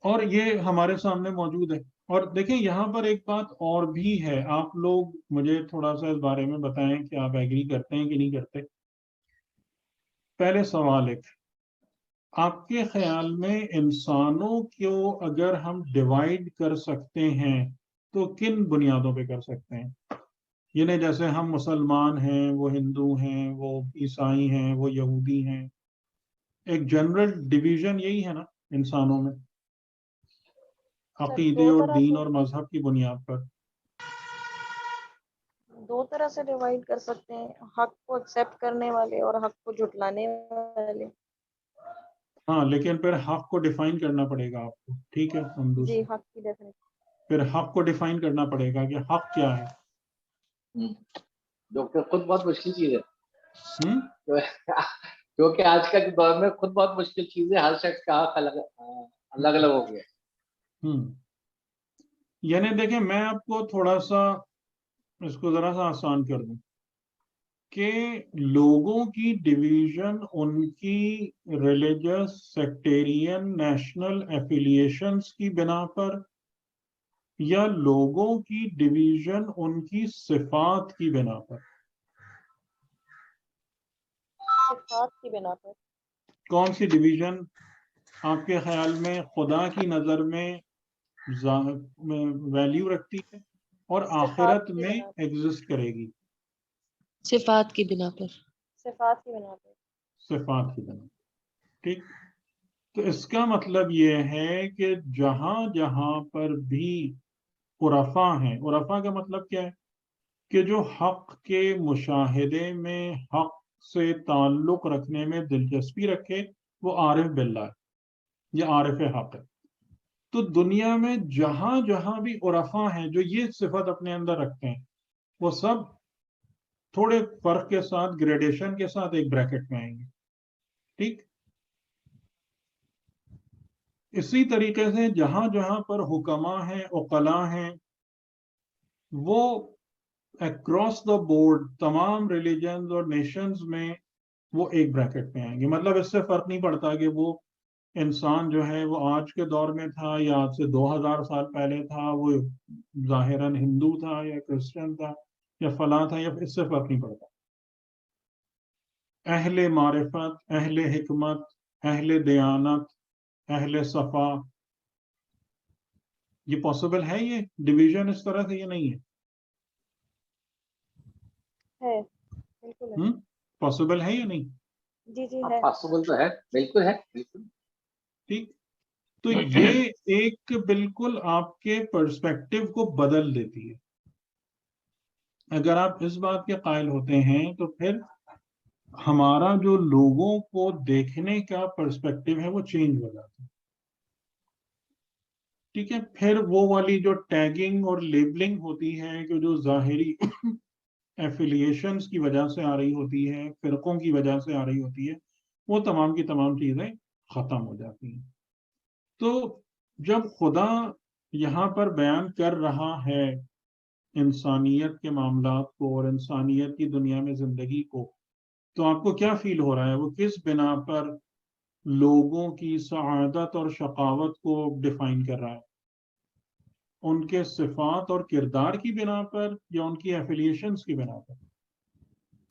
اور یہ ہمارے سامنے موجود ہے. اور دیکھیں یہاں پر ایک بات اور بھی ہے, آپ لوگ مجھے تھوڑا سا اس بارے میں بتائیں کہ آپ ایگری کرتے ہیں کہ نہیں کرتے. پہلے سوال ایک, آپ کے خیال میں انسانوں کو اگر ہم ڈیوائیڈ کر سکتے ہیں تو کن بنیادوں پہ کر سکتے ہیں؟ یعنی جیسے ہم مسلمان ہیں, وہ ہندو ہیں, وہ عیسائی ہیں, وہ یہودی ہیں, ایک جنرل ڈویژن یہی ہے نا انسانوں میں, عقیدے اور دین اور مذہب کی بنیاد پر. دو طرح سے ڈیوائیڈ کر سکتے ہیں, حق کو ایکسیپٹ کرنے والے اور حق کو جھٹلانے والے. ہاں لیکن پھر حق کو ڈیفائن کرنا پڑے گا آپ کو, ٹھیک ہے ہم جی, دوسرے, حق کی ڈیفینیشن. پھر حق کو ڈیفائن کرنا پڑے گا کہ حق کیا ہے. ڈاکٹر خود بہت مشکل چیز ہے, ہم کیونکہ آج کل کے دور میں خود بہت مشکل چیز ہے, ہر شخص کا حق الگ الگ ہو گیا. یعنی دیکھیں میں آپ کو تھوڑا سا اس کو ذرا سا آسان کر دوں کہ لوگوں کی ڈویژن ان کی ریلیجس, سیکٹیرین, نیشنل ایفیلیشنز کی بنا پر, یا لوگوں کی ڈویژن ان کی صفات کی بنا پر. صفات کی بنا پر. کون سی ڈویژن آپ کے خیال میں خدا کی نظر میں ویلیو رکھتی ہے اور آخرت میں ایگزسٹ کرے گی؟ صفات کی بنا پر. صفات کی بنا پر. صفات کی بنا. ٹھیک, تو اس کا مطلب یہ ہے کہ جہاں جہاں پر بھی عرفاء ہیں, عرفاء کا مطلب کیا ہے کہ جو حق کے مشاہدے میں, حق سے تعلق رکھنے میں دلچسپی رکھے, وہ عارف باللہ ہے یا عارف حق ہے. تو دنیا میں جہاں جہاں بھی عرفاء ہیں جو یہ صفت اپنے اندر رکھتے ہیں, وہ سب تھوڑے فرق کے ساتھ, گریڈیشن کے ساتھ ایک بریکٹ میں آئیں گے. ٹھیک, اسی طریقے سے جہاں جہاں پر حکماء ہیں, عقلاء ہیں, وہ اکراس دا بورڈ تمام ریلیجنز اور نیشنز میں وہ ایک بریکٹ میں آئیں گے. مطلب اس سے فرق نہیں پڑتا کہ وہ انسان جو ہے وہ آج کے دور میں تھا یا آج سے 2000 سال پہلے تھا, وہ ظاہراً ہندو تھا یا کرسچن تھا یا فلاں تھا, یا اس سے فرق نہیں پڑتا. اہل معرفت, اہل حکمت, اہل دیانت, اہل صفا, یہ پاسبل ہے یہ ڈویژن اس طرح سے, یہ نہیں ہے, بالکل ہے. پاسبل ہے یا نہیں؟ جی جی ہے, پاسبل تو ہے, بالکل ہے, بالکل. ٹھیک, تو یہ ایک بالکل آپ کے پرسپیکٹو کو بدل دیتی ہے. اگر آپ اس بات کے قائل ہوتے ہیں تو پھر ہمارا جو لوگوں کو دیکھنے کا پرسپیکٹو ہے وہ چینج ہو جاتا ہے. ٹھیک ہے, پھر وہ والی جو ٹیگنگ اور لیبلنگ ہوتی ہے کہ جو ظاہری ایفیلیشنز کی وجہ سے آ رہی ہوتی ہے, فرقوں کی وجہ سے آ رہی ہوتی ہے, وہ تمام کی تمام چیزیں ختم ہو جاتی ہیں. تو جب خدا یہاں پر بیان کر رہا ہے انسانیت کے معاملات کو اور انسانیت کی دنیا میں زندگی کو, تو آپ کو کیا فیل ہو رہا ہے, وہ کس بنا پر لوگوں کی سعادت اور شقاوت کو ڈیفائن کر رہا ہے؟ ان کے صفات اور کردار کی بنا پر یا ان کی ایفیلیشنز کی بنا پر؟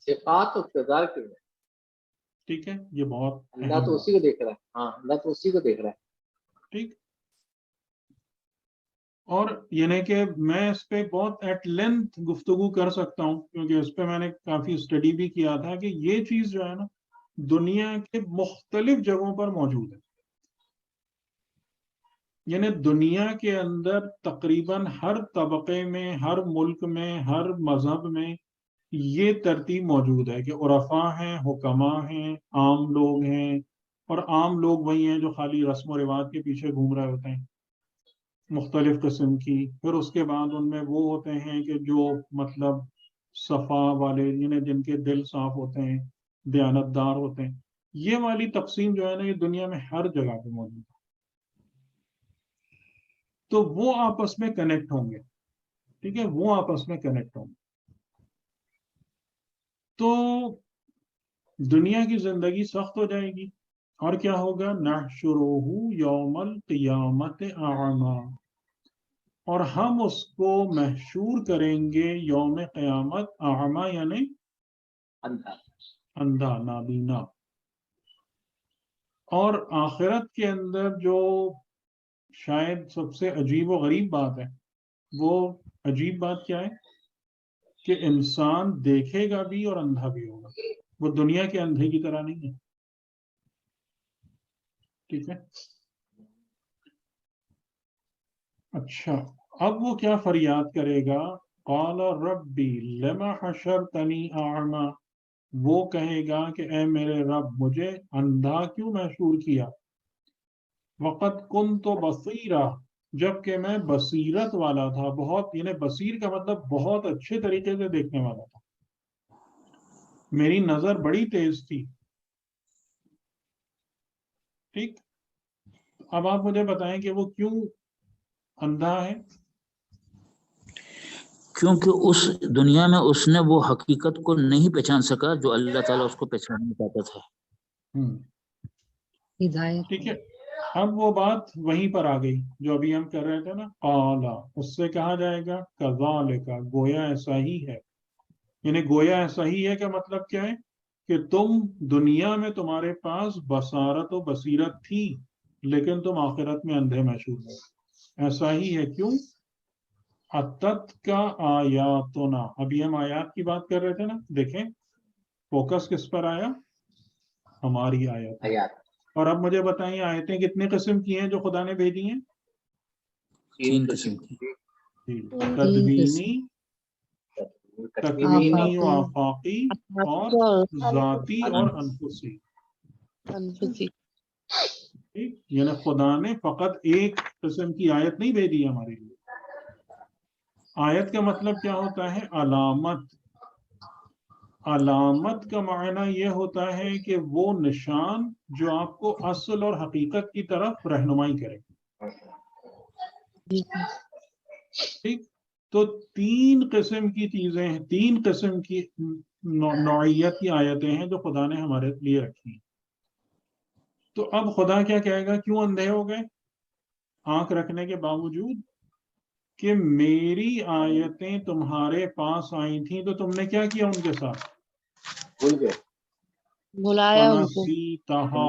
صفات اور کردار کی بنا. ٹھیک ہے, یہ بہت اللہ تو اسی کو دیکھ رہا ہے. ہاں, اللہ تو اسی کو دیکھ رہا ہے. ٹھیک, اور یعنی کہ میں اس پہ بہت ایٹ لینتھ گفتگو کر سکتا ہوں کیونکہ اس پہ میں نے کافی اسٹڈی بھی کیا تھا کہ یہ چیز جو ہے نا دنیا کے مختلف جگہوں پر موجود ہے. یعنی دنیا کے اندر تقریباً ہر طبقے میں, ہر ملک میں, ہر مذہب میں یہ ترتیب موجود ہے کہ عرفاء ہیں, حکماء ہیں, عام لوگ ہیں, اور عام لوگ وہی ہیں جو خالی رسم و رواج کے پیچھے گھوم رہے ہوتے ہیں مختلف قسم کی. پھر اس کے بعد ان میں وہ ہوتے ہیں کہ جو مطلب صفا والے, جن کے دل صاف ہوتے ہیں, دیانتدار ہوتے ہیں. یہ والی تقسیم جو ہے نا یہ دنیا میں ہر جگہ پہ موجود ہے. تو وہ آپس میں کنیکٹ ہوں گے. ٹھیک ہے, وہ آپس میں کنیکٹ ہوں گے. تو دنیا کی زندگی سخت ہو جائے گی، اور کیا ہوگا؟ نحشرہ یوم القیامت اعما، اور ہم اس کو محشور کریں گے یوم قیامت اعما یعنی اندھا، نابینا۔ اور آخرت کے اندر جو شاید سب سے عجیب و غریب بات ہے، وہ عجیب بات کیا ہے کہ انسان دیکھے گا بھی اور اندھا بھی ہوگا، وہ دنیا کے اندھے کی طرح نہیں ہے، ٹھیک ہے؟ اچھا، اب وہ کیا فریاد کرے گا؟ قال ربی لما حشرتنی اعما، وہ کہے گا کہ اے میرے رب مجھے اندھا کیوں محشور کیا؟ وقد کنت بصیرا، جبکہ میں بصیرت والا تھا، بہت، یعنی بصیر کا مطلب بہت اچھے طریقے سے دیکھنے والا تھا، میری نظر بڑی تیز تھی، ٹھیک؟ اب آپ مجھے بتائیں کہ وہ کیوں اندھا ہے؟ کیونکہ اس دنیا میں اس نے وہ حقیقت کو نہیں پہچان سکا جو اللہ تعالیٰ اس کو پہچاننا چاہتا تھا۔ ہدایت، ٹھیک ہے، اب وہ بات وہیں پر آ گئی جو ابھی ہم کر رہے تھے نا، قالا، اس سے کہا جائے گا کذالک، گویا ایسا ہی ہے، یعنی گویا ایسا ہی ہے کا مطلب کیا ہے کہ تم دنیا میں تمہارے پاس بصارت و بصیرت تھی، لیکن تم آخرت میں اندھے محشور ہو، ایسا ہی ہے۔ کیوں؟ اتت کا آیاتنا، ابھی ہم آیات کی بات کر رہے تھے نا، دیکھیں فوکس کس پر آیا؟ ہماری آیات۔ اور اب مجھے بتائیں آیتیں کتنے قسم کی ہیں جو خدا نے بھیجی ہیں؟ 3 قسم کی۔ تدبینی، تکوینی و آفاقی، اور ذاتی اور انفسی، ٹھیک؟ یعنی خدا نے فقط ایک قسم کی آیت نہیں بھیجی ہمارے لیے۔ آیت کا مطلب کیا ہوتا ہے؟ علامت۔ علامت کا معنی یہ ہوتا ہے کہ وہ نشان جو آپ کو اصل اور حقیقت کی طرف رہنمائی کرے، ٹھیک؟ تو 3 قسم کی چیزیں ہیں، 3 قسم کی نوعیت کی آیتیں ہیں جو خدا نے ہمارے لیے رکھی ہیں۔ تو اب خدا کیا کہے گا؟ کیوں اندھے ہو گئے آنکھ رکھنے کے باوجود؟ کہ میری آیتیں تمہارے پاس آئی تھیں تو تم نے کیا کیا ان کے ساتھ؟ بھلایا ان کو، فنسیتہا،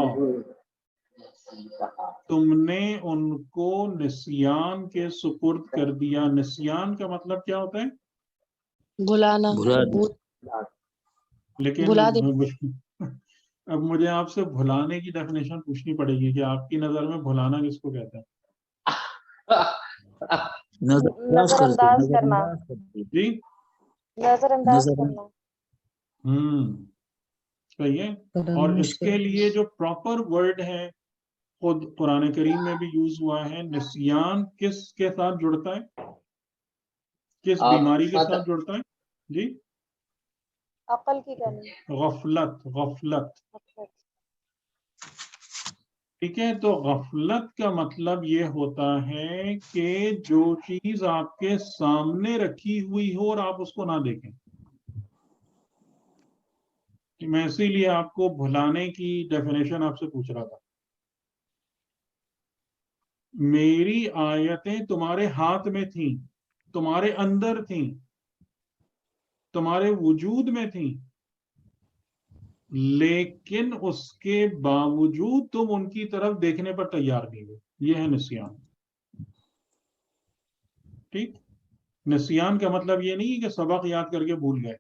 تم نے ان کو نسیان کے سپرد کر دیا۔ نسیان کا مطلب کیا ہوتا ہے؟ بھلانا، لیکن بھلا دے۔ اب مجھے آپ سے بھلانے کی ڈیفینیشن پوچھنی پڑے گی کہ آپ کی نظر میں بھلانا کس کو کہتے ہیں؟ نظر انداز کرنا، جی، نظر انداز کرنا۔ صحیح ہے۔ اور اس کے لیے جو پراپر ورڈ ہے خود قرآن کریم میں بھی یوز ہوا ہے۔ نسیان کس کے ساتھ جڑتا ہے؟ کس بیماری کے ساتھ جڑتا ہے؟ جی، عقل کی کمی، غفلت، غفلت، ٹھیک ہے۔ تو غفلت کا مطلب یہ ہوتا ہے کہ جو چیز آپ کے سامنے رکھی ہوئی ہو اور آپ اس کو نہ دیکھیں۔ میں اسی لیے آپ کو بھلانے کی ڈیفینیشن آپ سے پوچھ رہا تھا۔ میری آیتیں تمہارے ہاتھ میں تھیں، تمہارے اندر تھیں، تمہارے وجود میں تھیں، لیکن اس کے باوجود تم ان کی طرف دیکھنے پر تیار نہیں ہوئے۔ یہ ہے نسیان، ٹھیک؟ نسیان کا مطلب یہ نہیں کہ سبق یاد کر کے بھول گئے،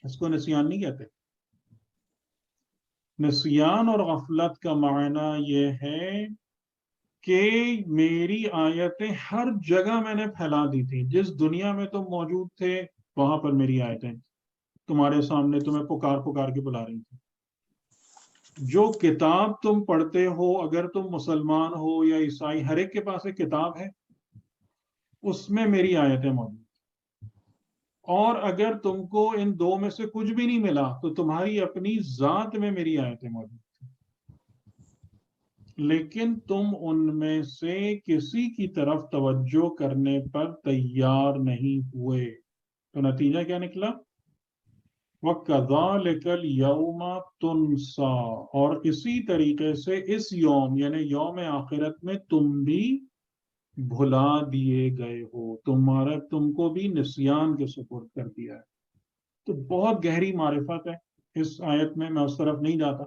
اس کو نسیان نہیں کہتے۔ نسیان اور غفلت کا معنی یہ ہے کہ میری آیتیں ہر جگہ میں نے پھیلا دی تھی، جس دنیا میں تم موجود تھے وہاں پر میری آیتیں تمہارے سامنے تمہیں پکار پکار کے بلا رہی تھی۔ جو کتاب تم پڑھتے ہو، اگر تم مسلمان ہو یا عیسائی، ہر ایک کے پاس ایک کتاب ہے، اس میں میری آیتیں موجود، اور اگر تم کو ان 2 میں سے کچھ بھی نہیں ملا تو تمہاری اپنی ذات میں میری آیتیں موجود تھیں، لیکن تم ان میں سے کسی کی طرف توجہ کرنے پر تیار نہیں ہوئے۔ تو نتیجہ کیا نکلا؟ وَكَذَلِكَ الْيَوْمَ تُنْسَى، اور اسی طریقے سے اس یوم یعنی یوم آخرت میں تم بھی بھلا دیے گئے ہو، تم کو بھی نسیان کے سپرد کر دیا ہے۔ تو بہت گہری معرفت ہے اس آیت میں اس طرف نہیں جاتا،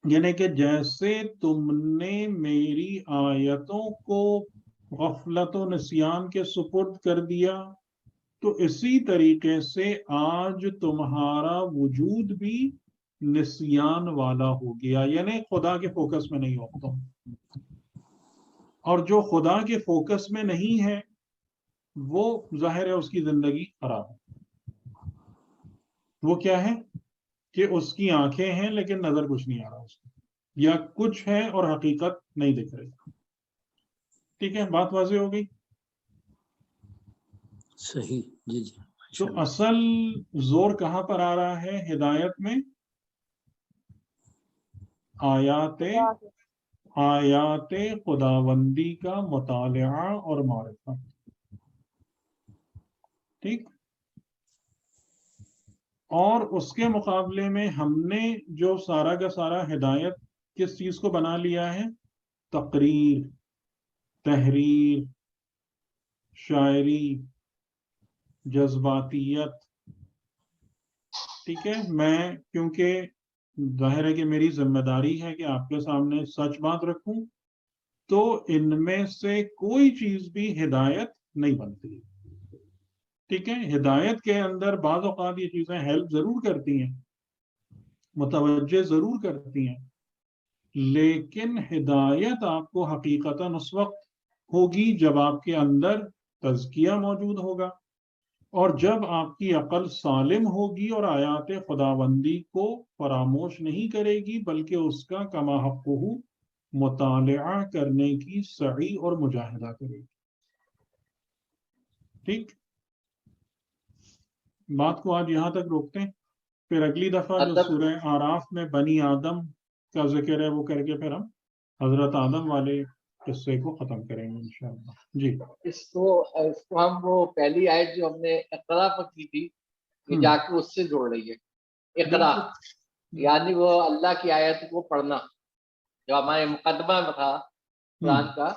یعنی کہ جیسے تم نے میری آیتوں کو غفلت و نسیان کے سپرد کر دیا، تو اسی طریقے سے آج تمہارا وجود بھی نسیان والا ہو گیا، یعنی خدا کے فوکس میں نہیں ہو تم، اور جو خدا کے فوکس میں نہیں ہے وہ ظاہر ہے اس کی زندگی خراب ہے۔ وہ کیا ہے کہ اس کی آنکھیں ہیں لیکن نظر کچھ نہیں آ رہا اس کو، یا کچھ ہے اور حقیقت نہیں دکھ رہی۔ ٹھیک ہے، بات واضح ہو گئی؟ صحیح، جی جی۔ تو اصل زور کہاں پر آ رہا ہے ہدایت میں؟ آیات خداوندی کا مطالعہ اور معرفت، ٹھیک۔ اور اس کے مقابلے میں ہم نے جو سارا کا سارا ہدایت کس چیز کو بنا لیا ہے؟ تقریر، تحریر، شاعری، جذباتیت، ٹھیک ہے۔ میں کیونکہ ظاہر ہے کہ میری ذمہ داری ہے کہ آپ کے سامنے سچ بات رکھوں، تو ان میں سے کوئی چیز بھی ہدایت نہیں بنتی، ٹھیک ہے۔ ہدایت کے اندر بعض اوقات یہ چیزیں ہیلپ ضرور کرتی ہیں، متوجہ ضرور کرتی ہیں، لیکن ہدایت آپ کو حقیقتاً اس وقت ہوگی جب آپ کے اندر تزکیہ موجود ہوگا، اور جب آپ کی عقل سالم ہوگی اور آیات خداوندی کو فراموش نہیں کرے گی بلکہ اس کا کما حقہ مطالعہ کرنے کی سعی اور مجاہدہ کرے گی، ٹھیک۔ بات کو آج یہاں تک روکتے ہیں، پھر اگلی دفعہ جو سورہ آراف میں بنی آدم کا ذکر ہے وہ کر کے پھر ہم حضرت آدم والے قصے کو ختم کریں گے انشاءاللہ۔ جی، اس کو ہم وہ پہلی آیت جو ہم نے اقرا پر کی تھی یہ جا کے اس سے جوڑ رہی ہے۔ اقرا یعنی وہ اللہ کی آیت کو پڑھنا، جو ہمارے مقدمہ میں تھا قرآن کا،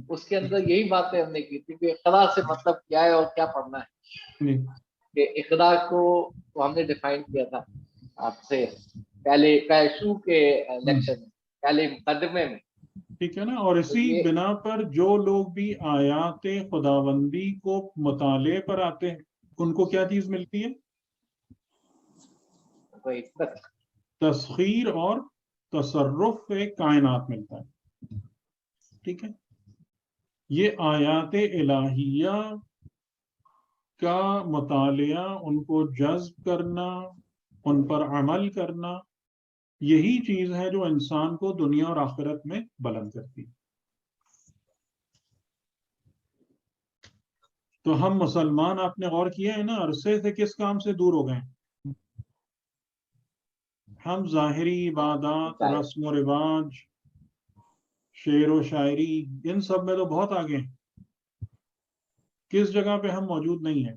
اس کے اندر یہی باتیں ہم نے کی تھی کہ اقرا سے مطلب کیا ہے اور کیا پڑھنا ہے۔ کہ اقرا کو ہم نے ڈیفائن کیا تھا آپ سے پہلے شروع کے لیکچر میں، پہلے مقدمے میں، ٹھیک ہے نا۔ اور اسی بنا پر جو لوگ بھی آیات خداوندی کو مطالعے پر آتے ہیں ان کو کیا چیز ملتی ہے؟ تسخیر اور تصرف کائنات ملتا ہے، ٹھیک ہے۔ یہ آیات الہیہ کا مطالعہ، ان کو جذب کرنا، ان پر عمل کرنا، یہی چیز ہے جو انسان کو دنیا اور آخرت میں بلند کرتی ہے۔ تو ہم مسلمان، آپ نے غور کیا ہے نا، عرصے سے کس کام سے دور ہو گئے ہیں؟ ہم ظاہری عبادات، رسم و رواج، شعر و شاعری، ان سب میں تو بہت آگے ہیں۔ کس جگہ پہ ہم موجود نہیں ہیں؟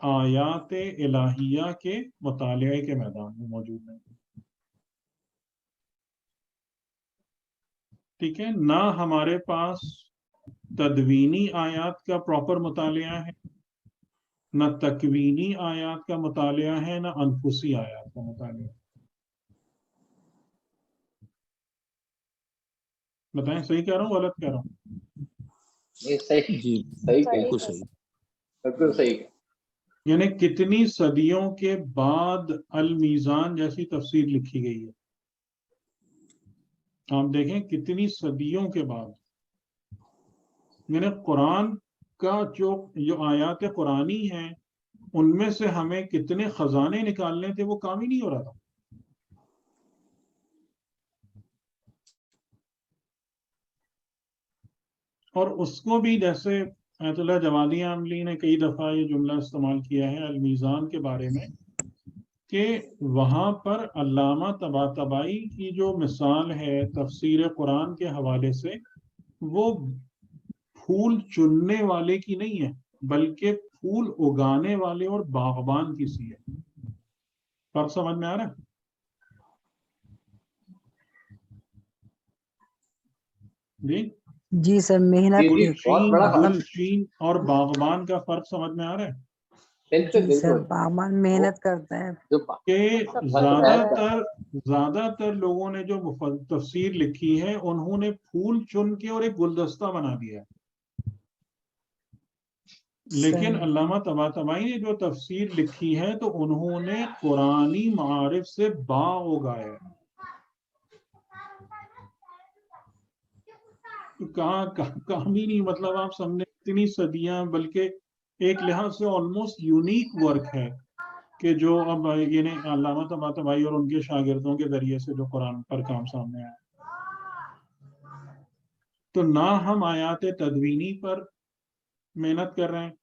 آیات الہیہ کے مطالعے کے میدان میں موجود نہیں، ٹھیک ہے۔ نہ ہمارے پاس تدوینی آیات کا پراپر مطالعہ ہے، نہ تکوینی آیات کا مطالعہ ہے، نہ انفسی آیات کا مطالعہ ہے۔ بتائیں صحیح کہہ رہا ہوں غلط کہہ رہا ہوں؟ جی بالکل صحیح، بالکل صحیح۔ یعنی کتنی صدیوں کے بعد المیزان جیسی تفسیر لکھی گئی ہے، آپ دیکھیں کتنی صدیوں کے بعد۔ یعنی قرآن کا جو آیات قرآنی ہیں ان میں سے ہمیں کتنے خزانے نکالنے تھے وہ کام ہی نہیں ہو رہا تھا۔ اور اس کو بھی جیسے آیت اللہ جوادی عاملی نے کئی دفعہ یہ جملہ استعمال کیا ہے المیزان کے بارے میں، کہ وہاں پر علامہ طباطبائی کی جو مثال ہے تفسیر قرآن کے حوالے سے، وہ پھول چننے والے کی نہیں ہے، بلکہ پھول اگانے والے اور باغبان کی سی ہے. فرق سمجھ میں آ رہا ہے؟ جی سر محنت گلشین اور باغبان کا فرق سمجھ میں آ رہا ہے؟ جی سر باغبان محنت کرتا ہے. کہ زیادہ تر لوگوں نے جو تفسیر لکھی ہے انہوں نے پھول چن کے اور ایک گلدستہ بنا دیا ہے. لیکن علامہ طباطبائی نے جو تفسیر لکھی ہے تو انہوں نے قرآنی معارف سے باغ اگایا. کام ہی نہیں، مطلب آپ سمجھے اتنی صدیاں، بلکہ ایک لحاظ سے آلموسٹ یونیک ورک ہے کہ جو اب یعنی علامہ طباطبائی اور ان کے شاگردوں کے ذریعے سے جو قرآن پر کام سامنے آیا. تو نہ ہم آیات تدوینی پر محنت کر رہے ہیں،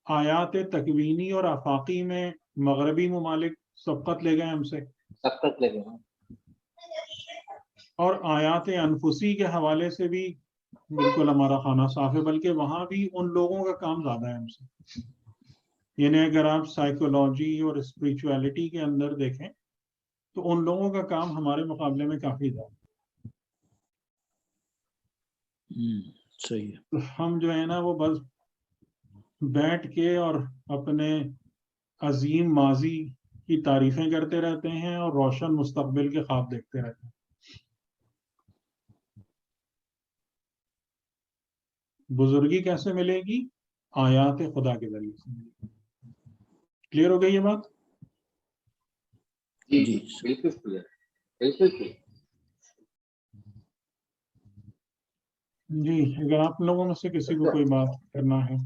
آیات تکوینی اور آفاقی میں مغربی ممالک سبقت لے گئے ہم سے، سبقت لے گئے، اور آیات انفسی کے حوالے سے بھی بالکل ہمارا خانہ صاف ہے، بلکہ وہاں بھی ان لوگوں کا کام زیادہ ہے ہم سے. یعنی اگر آپ سائیکولوجی اور اسپریچولیٹی کے اندر دیکھیں تو ان لوگوں کا کام ہمارے مقابلے میں کافی زیادہ. صحیح ہے. تو ہم جو ہے نا وہ بس بیٹھ کے اور اپنے عظیم ماضی کی تعریفیں کرتے رہتے ہیں اور روشن مستقبل کے خواب دیکھتے رہتے ہیں. بزرگی کیسے ملے گی؟ آیات خدا کے ذریعے سے ملے گی. کلیئر ہو گئی یہ بات؟ جی بالکل کلیئر، بالکل کلیئر. جی اگر آپ لوگوں میں سے کسی کو کوئی بات کرنا ہے.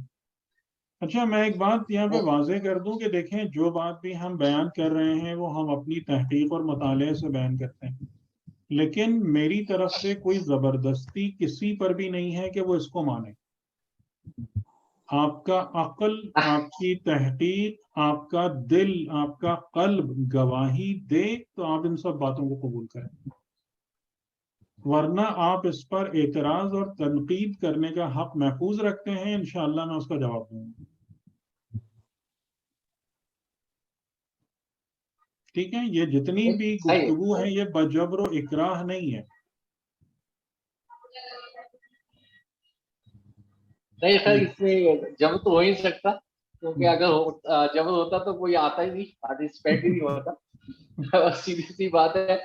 اچھا میں ایک بات یہاں پہ واضح کر دوں کہ دیکھیں جو بات بھی ہم بیان کر رہے ہیں وہ ہم اپنی تحقیق اور مطالعے سے بیان کرتے ہیں، لیکن میری طرف سے کوئی زبردستی کسی پر بھی نہیں ہے کہ وہ اس کو مانے. آپ کا عقل، آپ کی تحقیق، آپ کا دل، آپ کا قلب گواہی دے تو آپ ان سب باتوں کو قبول کریں، ورنہ آپ اس پر اعتراض اور تنقید کرنے کا حق محفوظ رکھتے ہیں. انشاءاللہ میں اس کا جواب دوں گا. ٹھیک ہے؟ یہ جتنی بھی گفتگو ہے یہ بجبر و اکراہ نہیں ہے. نہیں سر، اس میں جب تو ہو ہی سکتا، کیونکہ اگر جب ہوتا تو کوئی آتا ہی نہیں، پارٹیسپیٹ ہی نہیں ہوتا. سیدھی سی بات ہے،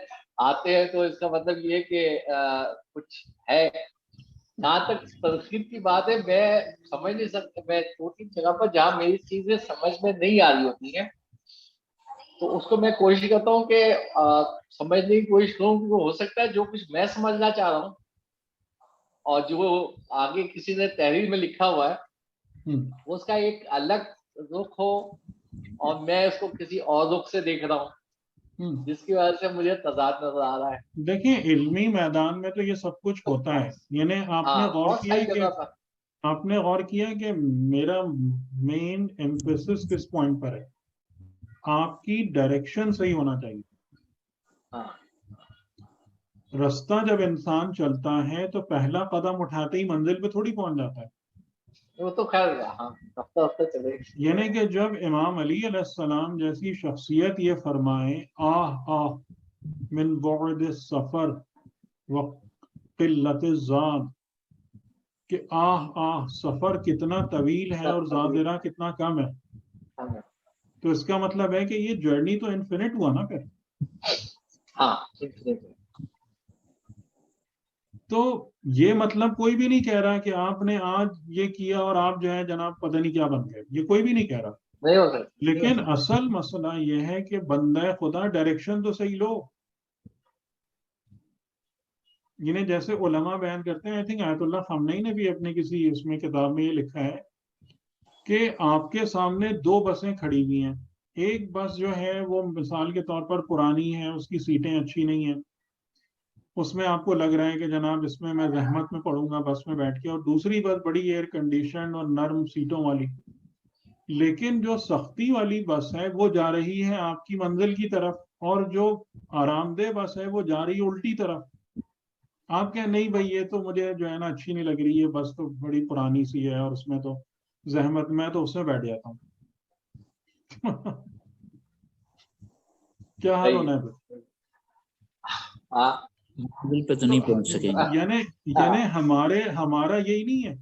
آتے ہیں تو اس کا مطلب یہ کہ کچھ ہے. جہاں تک تنقید کی بات ہے، میں سمجھ نہیں سکتا. میں 2-3 جگہ پر جہاں میری چیزیں سمجھ میں نہیں آ رہی ہوتی ہیں تو اس کو میں کوشش کرتا ہوں کہ سمجھنے کی کوشش کروں، کیونکہ ہو سکتا ہے جو کچھ میں سمجھنا چاہ رہا ہوں اور جو آگے کسی نے تحریر میں لکھا ہوا ہے اس کا ایک الگ رخ ہو اور میں اس کو کسی اور رخ سے دیکھ رہا ہوں، جس کی وجہ سے مجھے تضاد نظر آ رہا ہے. دیکھیں علمی میدان میں تو یہ سب کچھ ہوتا ہے. یعنی آپ نے غور کیا کہ میرا مین ایمفیسس کس پوائنٹ پر ہے؟ آپ کی ڈائریکشن صحیح ہونا چاہیے. رستہ جب انسان چلتا ہے تو پہلا قدم اٹھاتے ہی منزل پہ تھوڑی پہنچ جاتا ہے. وہ تو خیر ہفتہ چلے. یعنی کہ جب امام علی علیہ السلام جیسی شخصیت یہ فرمائے آہ من بعد السفر وقلت الزاد، کہ آہ سفر کتنا طویل ہے اور زادرہ کتنا کم ہے، تو اس کا مطلب ہے کہ یہ جرنی تو انفینٹ ہوا نا پھر. تو یہ مطلب کوئی بھی نہیں کہہ رہا کہ آپ نے آج یہ کیا اور آپ جو ہے جناب پتہ نہیں کیا بن گئے، یہ کوئی بھی نہیں کہہ رہا. لیکن اصل مسئلہ یہ ہے کہ بندہ خدا ڈائریکشن تو صحیح لو. یعنی جیسے علماء بیان کرتے ہیں، آئی تھنک آیت اللہ خامنئی نے بھی اپنے کسی اس میں کتاب میں یہ لکھا ہے کہ آپ کے سامنے 2 بسیں کھڑی ہوئی ہیں. ایک بس جو ہے وہ مثال کے طور پر پرانی ہے، اس کی سیٹیں اچھی نہیں ہیں، اس میں آپ کو لگ رہا ہے کہ جناب اس میں زحمت میں پڑوں گا بس میں بیٹھ کے. اور دوسری بس بڑی ایئر کنڈیشن اور نرم سیٹوں والی. لیکن جو سختی والی بس ہے وہ جا رہی ہے آپ کی منزل کی طرف، اور جو آرام دہ بس ہے وہ جا رہی ہے الٹی طرف. آپ کہیں نہیں بھائی یہ تو مجھے جو ہے نا اچھی نہیں لگ رہی ہے، بس تو بڑی پرانی سی ہے اور اس میں تو زحمت میں تو اس میں بیٹھ جاتا ہوں. کیا حال ہونا ہے پھر؟ دل پہ تو نہیں پہنچ سکیں گے. یعنی ہمارا یہی نہیں ہے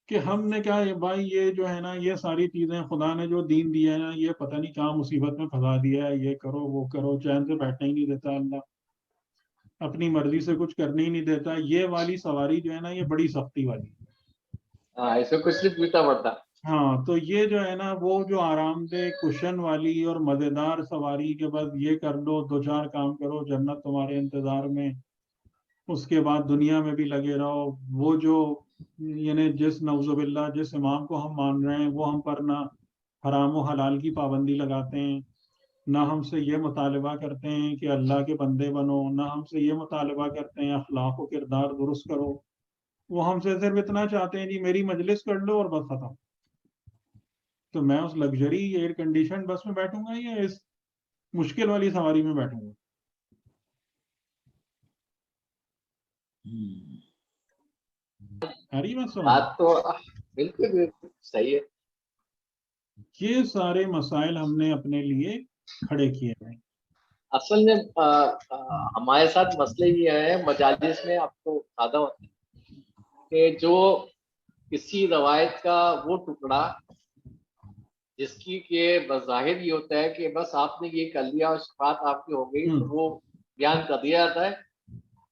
کہ ہم نے کہا بھائی یہ جو ہے نا یہ ساری چیزیں خدا نے جو دین دیا ہے نا یہ پتہ نہیں کہاں مصیبت میں پھنسا دیا ہے, یہ کرو وہ کرو, چین سے بیٹھنے ہی نہیں دیتا اللہ, اپنی مرضی سے کچھ کرنے ہی نہیں دیتا. یہ والی سواری جو ہے نا یہ بڑی سختی والی. ایسے کچھ نہیں پوچھنا پڑتا. ہاں تو یہ جو ہے نا وہ جو آرام دہ کشن والی اور مزیدار سواری کے بعد یہ کر لو, 2-4 کام کرو, جنت تمہارے انتظار میں, اس کے بعد دنیا میں بھی لگے رہو. وہ جو یعنی جس نعوذ باللہ جس امام کو ہم مان رہے ہیں وہ ہم پر نہ حرام و حلال کی پابندی لگاتے ہیں, نہ ہم سے یہ مطالبہ کرتے ہیں کہ اللہ کے بندے بنو, نہ ہم سے یہ مطالبہ کرتے ہیں اخلاق و کردار درست کرو. وہ ہم سے صرف اتنا چاہتے ہیں جی میری مجلس کر لو اور بس ختم. تو میں اس لگژری ایئر کنڈیشن بس میں بیٹھوں گا یا اس مشکل والی سواری میں بیٹھوں گا؟ بات تو بالکل صحیح ہے. یہ سارے مسائل ہم نے اپنے لیے کھڑے کیے ہیں. اصل میں ہمارے ساتھ مسئلے یہ ہے مجالس میں, آپ کو بتاتا ہوں کہ جو کسی روایت کا وہ ٹکڑا جس کی کہ بظاہر یہ ہوتا ہے کہ بس آپ نے یہ کر لیا اور شفاعت آپ کی ہو گئی, تو وہ بیان کر دیا جاتا ہے.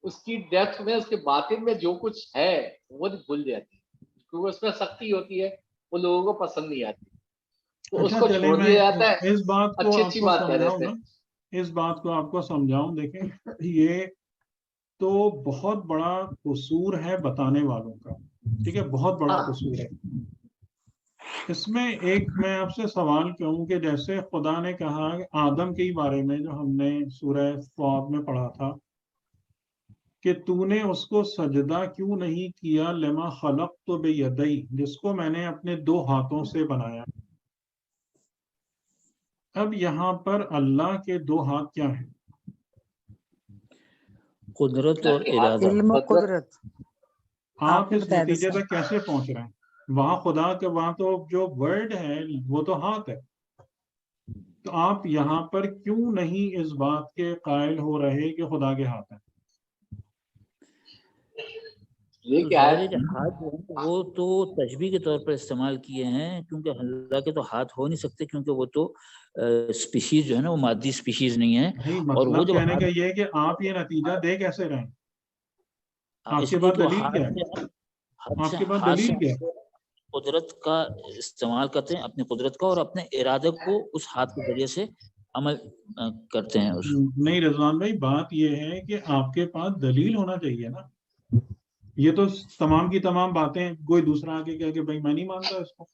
اس کی ڈیپتھ میں اس کے باطن میں جو کچھ ہے وہ بھول جاتی ہے, کیونکہ اس میں سختی ہوتی ہے, وہ لوگوں کو پسند نہیں آتی, تو اس کو چھوڑ دیا جاتا ہے. اس بات کو اچھی آپ اچھی کو بات کہہ سمجھاؤں دیتے نا, ہیں. اس بات کو آپ کو سمجھاؤں. دیکھیں یہ تو بہت بڑا قصور ہے بتانے والوں کا, ٹھیک ہے, بہت بڑا قصور ہے. اس میں ایک میں آپ سے سوال کروں کہ جیسے خدا نے کہا آدم کے بارے میں جو ہم نے سورہ فاطر میں پڑھا تھا کہ تو نے اس کو سجدہ کیوں نہیں کیا, لما خلقت بیدی, جس کو میں نے اپنے 2 ہاتھوں سے بنایا. اب یہاں پر اللہ کے 2 ہاتھ کیا ہیں؟ قدرت اور ارادہ. علم و قدرت. آپ اس نتیجے تک کیسے پہنچ رہے ہیں؟ وہاں خدا کے وہاں تو جو ورڈ ہے وہ تو ہاتھ ہے. تو آپ یہاں پر کیوں نہیں اس بات کے قائل ہو رہے کہ خدا کے ہاتھ ہیں؟ ہاتھ وہ تو تشبیہ کے طور پر استعمال کیے ہیں, کیونکہ اللہ کے تو ہاتھ ہو نہیں سکتے, کیونکہ وہ تو اسپیشیز جو ہے نا وہ مادی اسپیشیز نہیں ہے. اور وہ جو کہنے کا یہ ہے کہ آپ یہ نتیجہ دے کیسے رہے ہیں؟ آپ کے پاس دلیل کیا ہے؟ آپ کے پاس دلیل کیا ہے؟ قدرت کا استعمال کرتے ہیں, اپنی قدرت کا, اور اپنے ارادے کو اس ہاتھ کے ذریعے سے عمل کرتے ہیں. نہیں رضوان بھائی, بات یہ ہے کہ آپ کے پاس دلیل ہونا چاہیے نا. یہ تو تمام کی تمام باتیں کوئی دوسرا آگے کہہ کہ بھائی میں نہیں مانتا اس کو.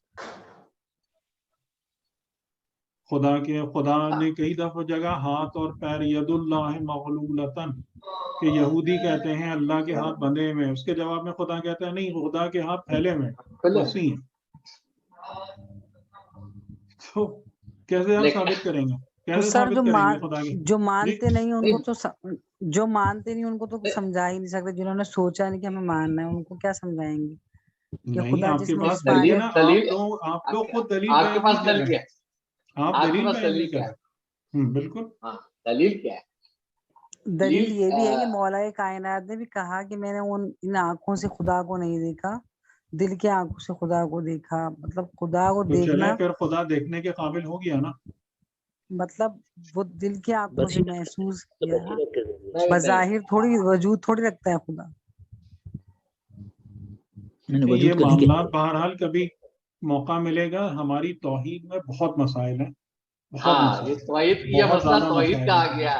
خدا نے کئی دفعہ جگہ ہاتھ اور پیر ید اللہ مغلولتن کہ یہودی کہتے ہیں اللہ کے ہاتھ بندھے ہوئے, اس کے جواب میں خدا کہتا ہے نہیں, خدا کے ہاتھ پھیلے ہوئے وسیع. تو کیسے آپ ثابت کریں گے؟ کیسے ثابت کریں گے خدا کے؟ جو مانتے نہیں ان کو تو جو مانتے نہیں ان کو تو سمجھا ہی نہیں سکتے. جنہوں نے سوچا نہیں کہ ہمیں ماننا ہے ان کو کیا سمجھائیں گے کہ نہیں, خدا آپ کے پاس دلیل نا آپ لوگ خود دلیل آپ کے بیان پاس نہیں کر دلیل رہے کیا ہیں. ہے؟ آپ دلیل بیان نہیں کر رہے. بالکل. دلیل کیا ہے؟ دلیل یہ بھی ہے کہ مولا کائنات نے بھی کہا کہ میں نے ان آنکھوں سے خدا کو نہیں دیکھا, دل کے آنکھوں سے خدا کو دیکھا. مطلب خدا کو دیکھنا, پھر خدا دیکھنے کے قابل ہو گیا نا. مطلب وہ دل کے آنکھوں سے محسوس کیا, بظاہر تھوڑی وجود تھوڑی رکھتا ہے خدا. یہ معاملات بہرحال کبھی موقع ملے گا. ہماری توحید میں بہت مسائل ہیں, بہت زیادہ مسائل ہیں.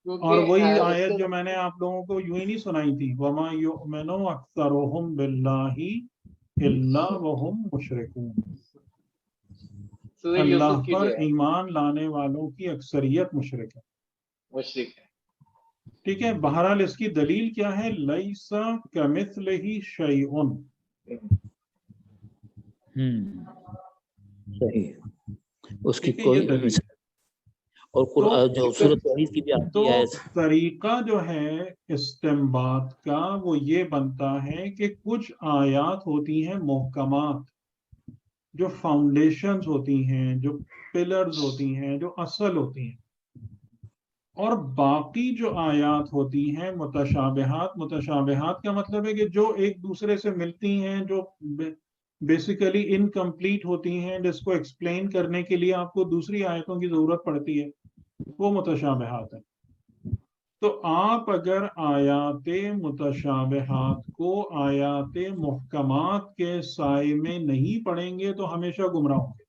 اور وہی آیت جو میں نے آپ لوگوں کو یوں ہی نہیں سنائی تھی, وَمَا يُؤْمِنُ أَكْثَرُهُمْ بِاللَّهِ إِلَّا وَهُمْ مُشْرِكُونَ. اللہ پر ایمان لانے والوں کی اکثریت مشرک ہے. ٹھیک ہے, بہرحال اس کی دلیل کیا ہے؟ لَيْسَ كَمِثْلِهِ شَيْءٌ. صحیح, اس کی کوئی دلیل. اور قرآن جو سورۃ توحید کی بھی آتی ہے. طریقہ جو ہے استنباط کا وہ یہ بنتا ہے کہ کچھ آیات ہوتی ہیں محکمات, جو فاؤنڈیشنز ہوتی ہیں، جو پلرز ہوتی ہیں، جو اصل ہوتی ہیں، اور باقی جو آیات ہوتی ہیں متشابہات. متشابہات کا مطلب ہے کہ جو ایک دوسرے سے ملتی ہیں، جو بیسیکلی انکمپلیٹ ہوتی ہیں، جس کو ایکسپلین کرنے کے لیے آپ کو دوسری آیتوں کی ضرورت پڑتی ہے، وہ متشابہات ہیں. تو آپ اگر آیات متشابہات کو آیات محکمات کے سائے میں نہیں پڑھیں گے تو ہمیشہ گمراہ ہوں گے.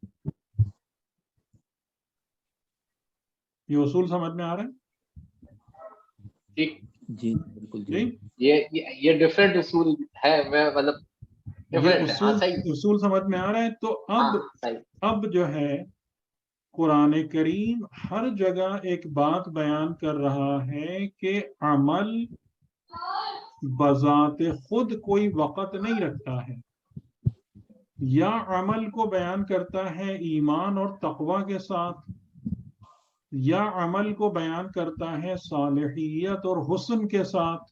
یہ اصول سمجھ میں آ رہا ہے؟ جی بالکل. یہ ڈفرینٹ اصول ہے، میں مطلب اصول سمجھ میں آ رہا ہے. تو اب جو ہے قرآن کریم ہر جگہ ایک بات بیان کر رہا ہے کہ عمل بذات خود کوئی وقت نہیں رکھتا ہے، یا عمل کو بیان کرتا ہے ایمان اور تقوی کے ساتھ، یا عمل کو بیان کرتا ہے صالحیت اور حسن کے ساتھ.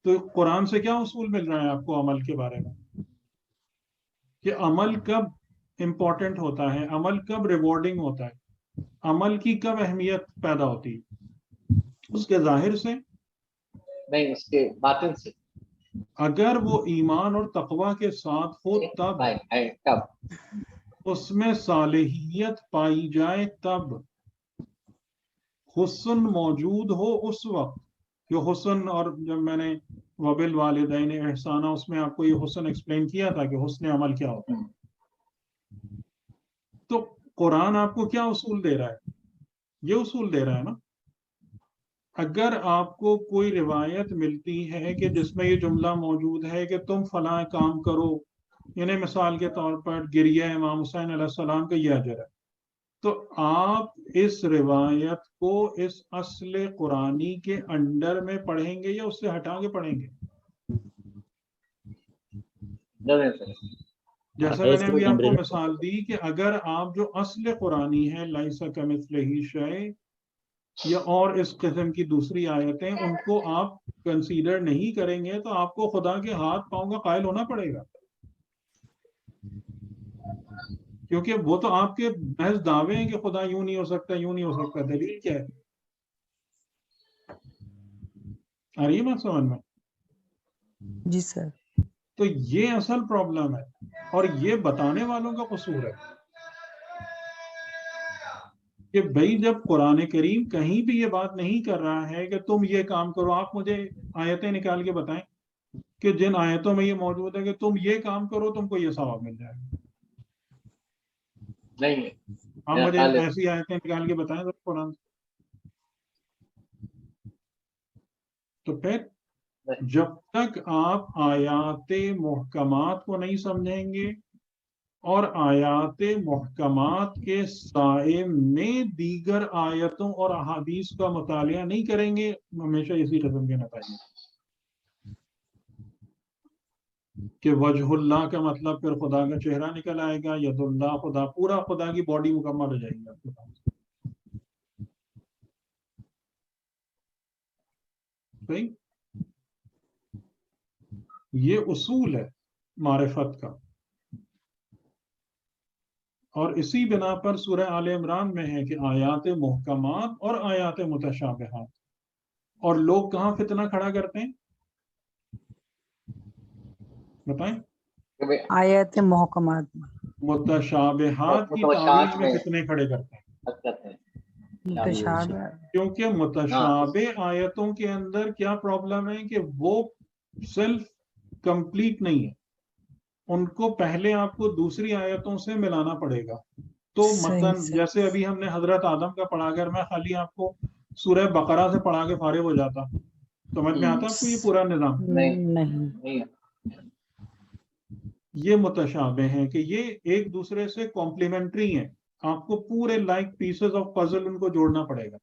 تو قرآن سے کیا اصول مل رہا ہے آپ کو عمل کے بارے میں؟ کہ عمل کب امپورٹنٹ ہوتا ہے، عمل کب ریوارڈنگ ہوتا ہے، عمل کی کب اہمیت پیدا ہوتی ہے؟ اس کے ظاہر سے نہیں، اس کے باطن سے. اگر وہ ایمان اور تقوی کے ساتھ ہو تب، اس میں صالحیت پائی جائے تب، حسن موجود ہو اس وقت. جو حسن، اور جب میں نے وبالوالدین احسانہ اس میں آپ کو یہ حسن ایکسپلین کیا تھا کہ حسن عمل کیا ہوتا ہے. تو قرآن آپ کو کیا اصول دے رہا ہے؟ یہ اصول دے رہا ہے نا. اگر آپ کو کوئی روایت ملتی ہے کہ جس میں یہ جملہ موجود ہے کہ تم فلاں کام کرو، یعنی مثال کے طور پر گریہ امام حسین علیہ السلام کا یہ اجر ہے، تو آپ اس روایت کو اس اصل قرآنی کے انڈر میں پڑھیں گے یا اس سے ہٹا کے پڑھیں گے؟ جیسا میں نے ابھی آپ کو مثال دی کہ اگر آپ جو اصل قرآنی ہے لیس کمثلہ شیء یا اور اس قسم کی دوسری آیتیں، ان کو آپ کنسیڈر نہیں کریں گے تو آپ کو خدا کے ہاتھ پاؤں کا قائل ہونا پڑے گا، کیونکہ وہ تو آپ کے محض دعوے ہیں کہ خدا یوں نہیں ہو سکتا، یوں نہیں ہو سکتا. دلیل کیا ہے؟ آ رہی ہے بات سمجھ میں؟ جی سر. تو یہ اصل پرابلم ہے، اور یہ بتانے والوں کا قصور ہے کہ بھئی جب قرآن کریم کہیں بھی یہ بات نہیں کر رہا ہے کہ تم یہ کام کرو. آپ مجھے آیتیں نکال کے بتائیں کہ جن آیتوں میں یہ موجود ہے کہ تم یہ کام کرو تم کو یہ ثواب مل جائے گا. نہیں، آپ مجھے ایسی آیتیں نکال کے بتائیں قرآن سے. تو پھر جب تک آپ آیات محکمات کو نہیں سمجھیں گے اور آیات محکمات کے سائے میں دیگر آیتوں اور احادیث کا مطالعہ نہیں کریں گے، ہمیشہ اسی قسم کے نتائج کہ وجہ اللہ کا مطلب پھر خدا کا چہرہ نکل آئے گا، ید اللہ خدا، پورا خدا کی باڈی مکمل ہو جائے گی آپ کے پاس. صحیح؟ یہ اصول ہے معرفت کا. اور اسی بنا پر سورہ آل عمران میں ہے کہ آیات محکمات اور آیات متشابہات. اور لوگ کہاں فتنہ کھڑا کرتے ہیں بتائیں؟ آیات محکمات، متشابہات کی تعویل میں فتنے کھڑے کرتے ہیں. متشابہ، کیونکہ متشابہ آیتوں کے اندر کیا پرابلم ہے کہ وہ سیلف کمپلیٹ نہیں ہے، ان کو پہلے آپ کو دوسری آیتوں سے ملانا پڑے گا. تو مثلا جیسے ابھی ہم نے حضرت آدم کا پڑھا، اگر میں خالی آپ کو سورہ بقرہ سے پڑھا کے فارغ ہو جاتا، سمجھ میں آتا آپ کو یہ پورا نظام؟ نہیں. یہ متشابہ ہیں کہ یہ ایک دوسرے سے کمپلیمنٹری ہیں. آپ کو پورے لائک پیسز آف پزل ان کو جوڑنا پڑے گا،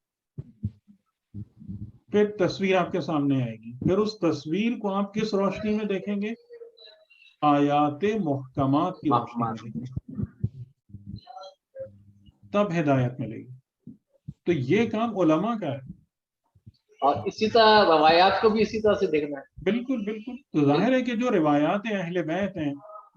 پھر تصویر آپ کے سامنے آئے گی. پھر اس تصویر کو آپ کس روشنی میں دیکھیں گے؟ آیات محکمات کی روشنی میں دیکھیں گے، تب ہدایت ملے گی. تو یہ کام علماء کا ہے، اور اسی طرح روایات کو بھی اسی طرح سے دیکھنا ہے. بالکل بالکل. تو ظاہر ہے کہ جو روایات اہل بیت ہیں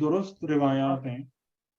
درست روایات ہیں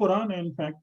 قرآن ہے انفیکٹ.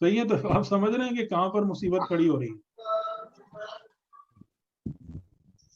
صحیح ہے, تو آپ سمجھ رہے ہیں کہ کہاں پر مصیبت کھڑی ہو رہی ہے.